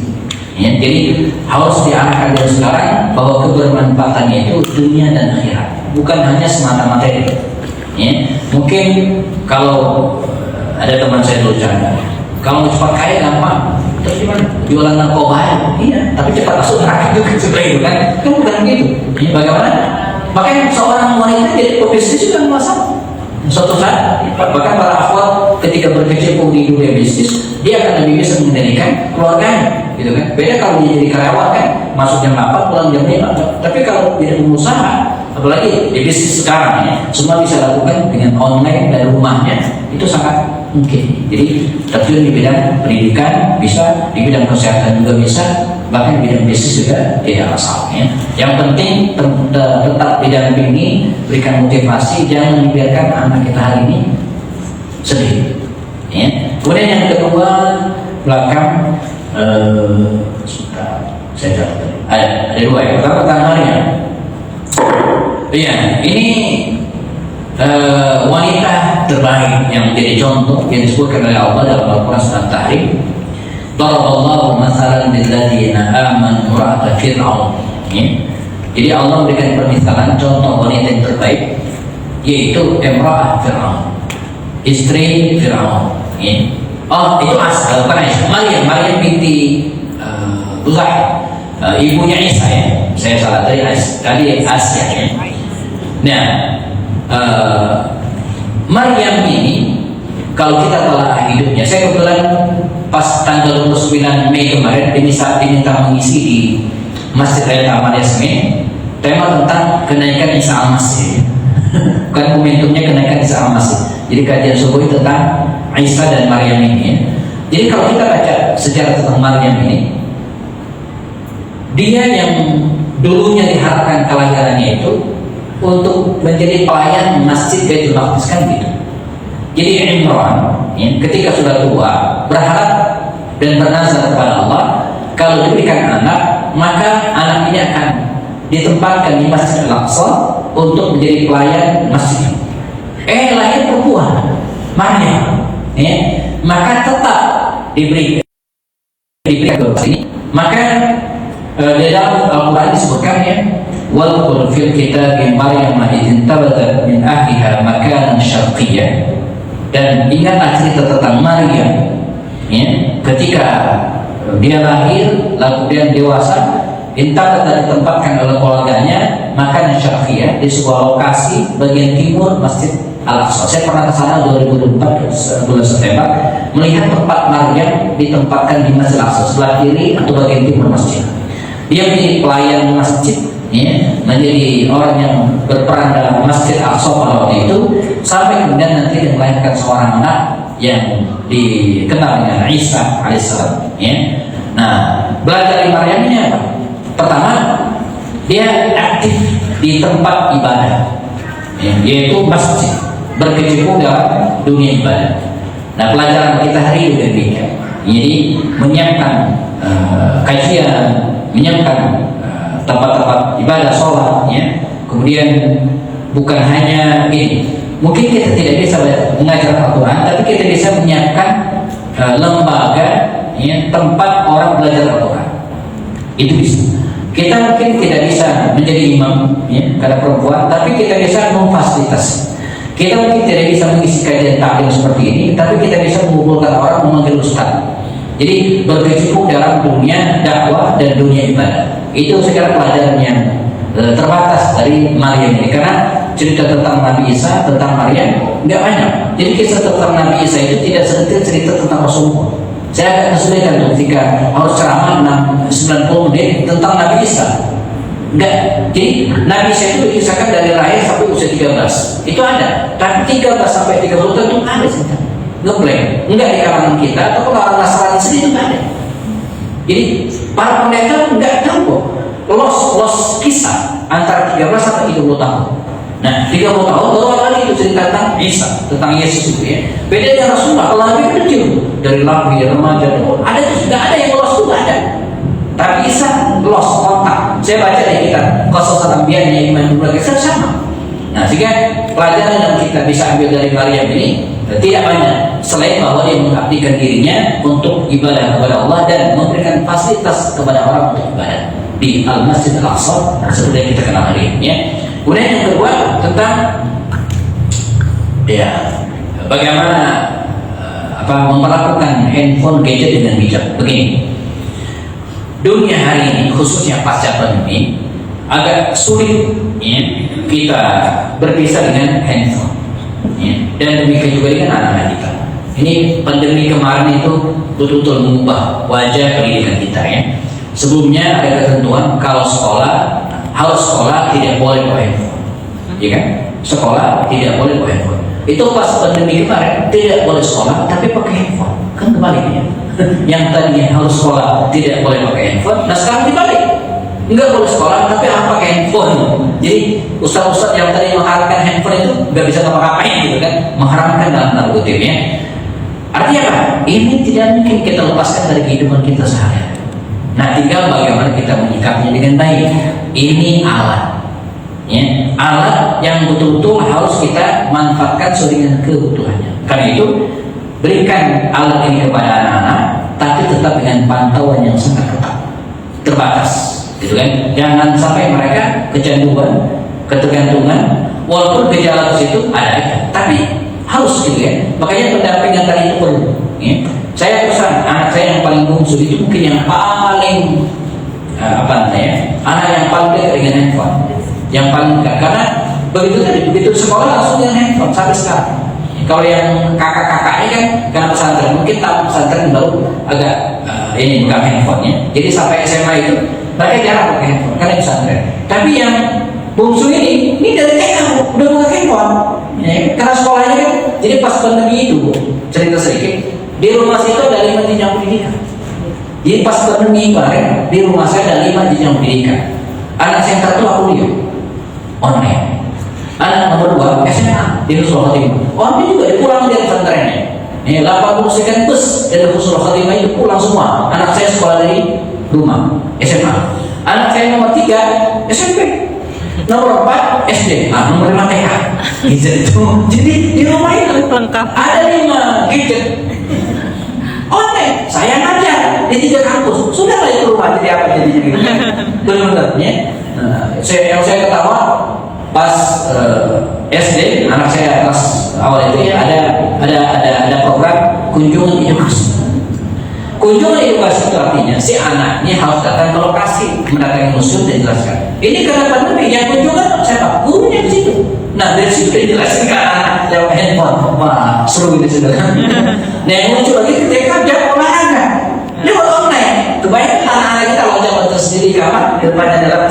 Ya, jadi harus diarahkan dari sekarang bahwa kebermanfaatannya itu dunia dan akhirat, bukan hanya semata-mata itu. Ya, mungkin kalau ada teman saya dulu canda, kalau cepat kaya gampang, terus gimana? Jualan narkoba ya? Iya, tapi cepat masuk neraka juga seperti itu kan? Itu bukan gitu. Ya, bagaimana? Makanya seorang wanita jadi pebisnis juga masalah. Suatu saat, bahkan para akhwat ketika berkecimpung di dunia bisnis, dia akan lebih bisa mengendalikan keluarganya, gitu kan. Beda kalau dia jadi karyawan kan, masuk jam 8 pulang jam 5. Tapi kalau dia pengusaha, apalagi di bisnis sekarang ya, semua bisa lakukan dengan online dari rumahnya, itu sangat mungkin. Jadi terjun di bidang pendidikan bisa, di bidang kesehatan juga bisa, bahkan di bidang bisnis juga tidak masalah ya. Yang penting tetap didampingi, berikan motivasi, jangan membiarkan anak kita hari ini sedih ya. Kemudian yang kedua, belakang saya catat ada dua ya. Pertama tentang Maryam. Iya, ini wanita terbaik yang menjadi contoh yang disebutkan oleh Allah dalam Al-Quran Surat Tahrim. Daraballahu mathalan lilladzina amanu ra'ata Fir'aun. Jadi Allah memberikan permisalan contoh wanita yang terbaik, yaitu imra'ah Fir'aun, istri Fir'aun. Oh, itu asal bukan Aisyah. Maryam binti Uzai, ibunya Isa ya. Saya salah tadi Asia ya. Nah, Maryam ini kalau kita telah hidupnya, saya kebetulan pas tanggal 29 Mei kemarin diminta mengisi di Masjid Raya Taman Yasmin tema tentang kenaikan Isa Al-Masih. Bukan momentumnya kenaikan Isa Al-Masih. Jadi kajian subuh tentang Isa dan Maryam ini ya. Jadi kalau kita baca sejarah tentang Maryam ini, dia yang dulunya diharapkan kelahirannya itu untuk menjadi pelayan Masjid Baitul Maqdis kan gitu. Jadi Imran ya, ketika sudah tua berharap dan bernazar kepada Allah, kalau diberikan anak, maka anak ini akan ditempatkan di Masjid Al-Aqsa untuk menjadi pelayan masjid. Lahir perempuan Maryam ya, maka tetap diberikan ke sini. Maka di dalam Al-Quran disebutkan ya, wal fil kitabi Maryam idzin tabadat min ahliha makanan syarqiyyan. Dan ingatlah cerita tentang Maryam ya, ketika dia lahir lalu kemudian dewasa, intabat dan ditempatkan oleh keluarganya makanan syarqiyyan di sebuah lokasi bagian timur Masjid Al-Aqsa. Saya pernah ke sana 2004 bulan September, melihat tempat Maryam ditempatkan di Masjid Al-Aqsa sebelah kiri atau bagian timur masjid. Dia menjadi pelayan masjid ya, menjadi orang yang berperan dalam Masjid Al-Aqsa pada waktu itu, sampai kemudian nanti dia melahirkan seorang anak yang dikenal dengan Isa alaihissalam ya. Nah, belajar dari Maryam ini apa? Pertama, dia aktif di tempat ibadah ya, yaitu masjid, berkecimpung dalam dunia ibadah. Nah, pelajaran kita hari ini berbeda. Jadi menyiapkan kajian, menyiapkan tempat-tempat ibadah, sholat ya. Kemudian bukan hanya ini, mungkin kita tidak bisa mengajar Al-Quran, tapi kita bisa menyiapkan lembaga ya, tempat orang belajar Al-Quran. Itu bisa. Kita mungkin tidak bisa menjadi imam ya, karena perempuan, tapi kita bisa memfasilitasi. Kita mungkin tidak bisa mengisi kajian taklim seperti ini, tapi kita bisa mengumpulkan orang, memanggil ustaz. Jadi berkecimpung dalam dunia dakwah dan dunia ibadah. Itu sekarang pelajaran yang terbatas dari Maryam ini, karena cerita tentang Nabi Isa, tentang Maryam nggak banyak. Jadi kisah tentang Nabi Isa itu tidak sedetil cerita tentang Rasulullah. Saya agak kesulitan ketika harus ceramah 90 menit tentang Nabi Isa. Enggak. Jadi Nabi Isa itu dikisahkan dari lahir sampai usia 13. Itu ada. Tapi 13 sampai 30 itu ada cerita. Ngebleng. Enggak di kalangan kita atau orang Nasrani sendiri enggak ada. Jadi para pendeta enggak tahu kok. Los kisah antara 13 sampai 30 tahun. Nah, 30 tahun baru ada lagi itu cerita tentang Isa, tentang Yesus itu ya. Beda dengan Rasulullah, kalau Nabi kecil dari lahir remaja itu ada, tidak ada yang los itu ada. Tapi Isa los kontak. Saya baca dari kitab Qasas Al-Anbiya yang Imam Bukhari sama. Nah, sehingga pelajaran yang kita bisa ambil dari Maryam ini tidak banyak, selain bahwa dia mengabdikan dirinya untuk ibadah kepada Allah dan memberikan fasilitas kepada orang untuk ibadah di Al-Masjid Al-Aqsa seperti yang kita kenal hari ini ya. Kemudian yang kedua tentang ya bagaimana memperlakukan handphone gadget dengan bijak. Begini, dunia hari ini khususnya pasca pandemi agak sulit ya, kita berpisah dengan handphone ya. Dan demikian juga dengan anak-anak kita. Ini pandemi kemarin itu betul-betul mengubah wajah pendidikan kita ya. Sebelumnya ada ketentuan kalau sekolah harus sekolah tidak boleh bawa handphone, ya kan? Sekolah tidak boleh bawa handphone. Itu pas pandemi kemarin tidak boleh sekolah tapi pakai handphone, kan kebaliknya. Yang tadinya harus sekolah tidak boleh pakai handphone, nah sekarang dibalik, nggak boleh sekolah tapi harus pakai handphone. Jadi ustaz-ustaz yang tadi mengharamkan handphone itu nggak bisa ngapa-ngapain gitu kan, mengharamkan dalam tanda kutip ya. Artinya apa? Ini tidak mungkin kita lepaskan dari kehidupan kita sehari-hari. Nah, tinggal bagaimana kita menyikapinya dengan baik. Ini alat, ya, alat yang betul-betul harus kita manfaatkan sesuai dengan kebutuhannya. Karena itu berikan alat ini kepada anak-anak, tapi tetap dengan pantauan yang sangat ketat, terbatas, gitu kan? Jangan sampai mereka kecanduan, ketergantungan, walaupun gejala itu ada aja, tapi harus gitu ya. Makanya pendampingan tadi itu perlu. Ya. Saya pesan anak saya yang paling bungsu itu mungkin yang paling anak yang paling dekat dengan handphone, yang paling dekat, karena begitu sekolah langsung dengan handphone sampai sekarang. Kalau yang kakak-kakaknya kan karena pesantren, mungkin tahu pesantren baru agak ini bukan handphonenya. Jadi sampai SMA itu mereka jarang pakai handphone karena pesantren. Tapi yang bungsu ini dari TK udah pakai handphone. Ya, karena sekolahnya kan, jadi pas pandemi itu cerita sedikit. Di rumah saya itu ada 5 jenjang pendidikan. Jadi pas pandemi kemarin di rumah saya ada 5 jenjang pendidikan. Anak saya yang tertua kuliah online. Anak nomor 2 SMA di Husnul Khotimah. Online juga dipulang dari pesantrennya. Ini 80 sekian bus dari Husnul Khotimah itu pulang semua. Anak saya sekolah dari rumah SMA. Anak saya nomor 3 SMP. Nomor 4 SD, nomor 5 TK. Gitu. Jadi di rumah itu lengkap. ada 5 gadget online. Saya ngajar di 3 kampus. Sudah lah itu rumah jadi apa jadinya gitu. Benar-benar ya. Yang saya ketawa pas SD, anak saya kelas awal itu ya ada program kunjungan edukasi. Kunjungan edukasi itu artinya si anaknya harus datang ke lokasi, mendatangi museum dan jelaskan. Ini karena pandemi yang kunjungan siapa? Gurunya di situ. Nah dari situ dijelaskan ke anak lewat handphone. Wah seru gitu saudara. Nah yang lucu lagi ketika dia olahraga, dia online. Kebanyakan anak-anak kita kalau jalan tersendiri di kamar, depannya dalam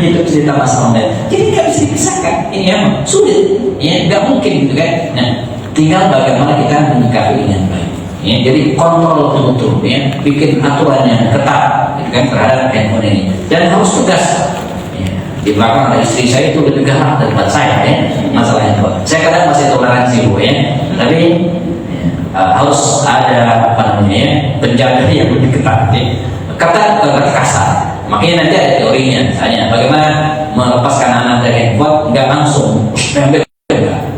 itu cerita masalah online. Jadi nggak bisa dipisahkan. Ini emang sulit, ya nggak mungkin gitu kan. Nah tinggal bagaimana kita menyikapi dengan baik. Ya, jadi kontrol betul-betul, ya, bikin aturannya ketat, gitu kan, terhadap handphone ini, dan harus tegas. Ya, di belakang ada istri saya itu lebih galak daripada saya, ya, masalah handphone. Saya kadang masih toleransi, Bu, ya, tapi harus ada ya, penjaga yang lebih ketat, ya. Ketat berarti kasar. Makanya nanti ada teorinya, misalnya bagaimana melepaskan anak dari handphone nggak langsung,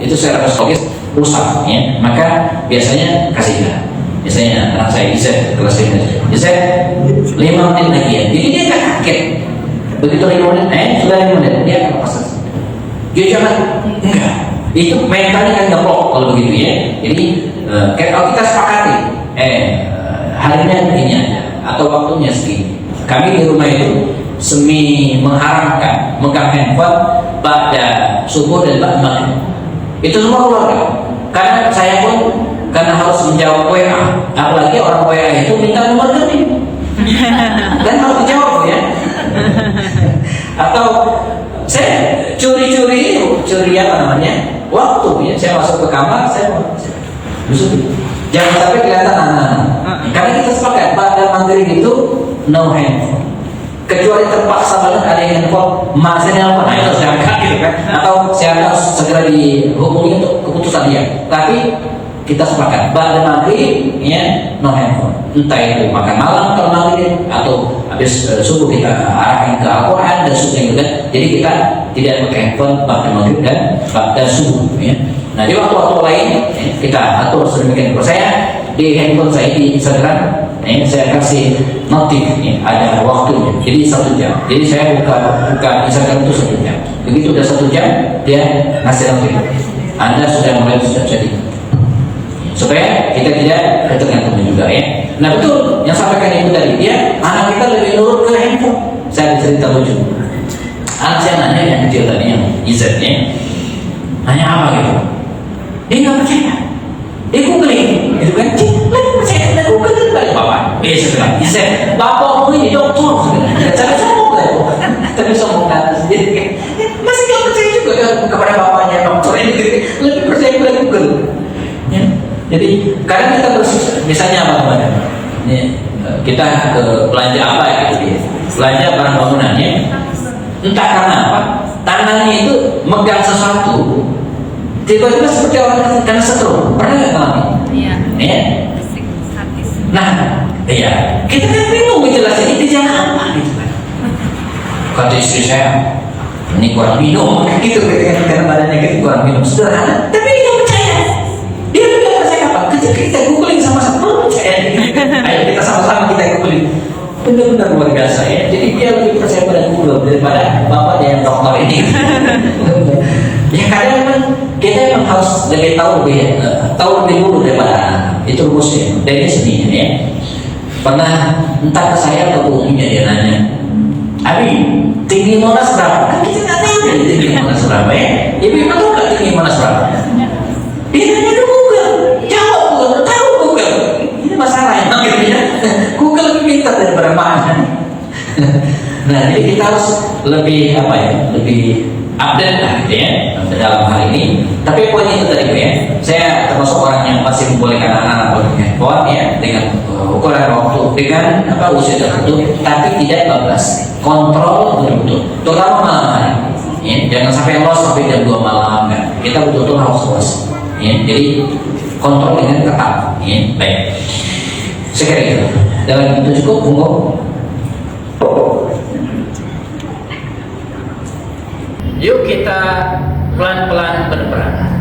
itu secara psikologis rusak, ya. Maka biasanya kasih jalan. Biasanya anak saya bisa kelas 5, bisa 5 menit lagi ya. Jadi dia nggak kaget. Begitu 5 menit, sudah 5 menit dia akan lepas. Dia jangan enggak. Itu mentalnya kan ngeblok kalau begitu ya. Jadi kalau kita sepakati, harinya ini aja atau waktunya segini. Kami di rumah itu semi mengharamkan megang handphone pada subuh dan pada maghrib. Itu semua keluarga. Karena saya pun karena harus menjawab WA, apalagi orang WA itu minta nomor rekening dan harus dijawab ya. Atau saya curi apa namanya waktu ya, saya masuk ke kamar saya busuk. Jangan sampai kelihatan anak-anak. Karena kita sepakat pada maghrib itu no handphone. Kecuali terpaksa banget ada yang handphone, masanya apa? Nah itu harus diangkat gitu kan. Atau saya harus segera dihubungi untuk keputusan dia. Tapi kita sepakat pada maghrib ya no handphone. Entah itu makan malam kalau maghrib atau habis subuh kita arahkan ke Al-Quran dan sebagainya gitu kan. Jadi kita tidak pakai handphone pada maghrib dan pada subuh ya. Nah di waktu-waktu lain ya, kita atur sedemikian. Kalau saya di handphone saya di Instagram saya kasih notif ya, ada waktunya. Jadi 1 jam. Jadi saya buka Instagram itu 1 jam. Begitu udah 1 jam dia ngasih notif. Anda sudah mulai jadi. Supaya kita tidak ketergantungan juga ya. Nah betul yang sampaikan ibu tadi, dia anak kita lebih nurut ke handphone. Saya cerita lucu. Anak saya nanya yang kecil tadi yang Izat ya, nanya apa gitu? Dia nggak percaya. Dia googling, gitu kan? Saya nggak percaya, Google. Saya bilang, bapak ini dokter. Saya sombong ya, tapi sombong ke atas. Jadi masih nggak percaya juga kepada bapaknya dokter ini, lebih percaya kepada Google. Ya. Jadi kadang kita misalnya apa ya, kita ke belanja apa gitu, belanja barang bangunan ya, entah karena apa, tangannya itu megang sesuatu, tiba-tiba seperti orang kena setrum. Pernah nggak ngalamin? Iya. Ya. Nah, iya, kita kan bingung menjelaskan ini jangan apa gitu kan. Kata istri saya, ini kurang minum, gitu karena badannya gitu kurang minum. Sederhana, tapi dia percaya. Dia tidak percaya apa? Ketika kita googling sama-sama, percaya. Ayo kita sama-sama kita googling. Benar-benar luar biasa ya. Jadi dia lebih percaya pada Google daripada bapaknya yang dokter ini. Ya kadang memang kita memang harus lebih tahu lebih dulu daripada anak. Itu rumusnya. Dan ini seninya ya. Pernah entah ke saya atau umumnya dia nanya, Abi, tinggi Monas berapa? Kan kita nggak tahu tinggi Monas berapa ya. Ibu tahu nggak tinggi Monas berapa? Dia nanya ke Google. Jawab Google, tahu Google. Ini masalah yang akhirnya Google lebih pintar daripada mana. Nah, jadi kita harus lebih lebih update lah gitu ya dalam hal ini. Tapi poin itu tadi ya, saya termasuk orang yang masih membolehkan anak-anak berhandphone ya dengan ukuran waktu dengan usia tertentu, tapi tidak bablas, kontrol betul-betul, terutama malam hari. Ya, jangan sampai los sampai jam 2 malam kan. Kita betul-betul harus was. Ya, jadi kontrol dengan ketat. Ya, baik. Sekali itu. Dalam itu cukup, monggo. Yuk kita pelan-pelan berperan.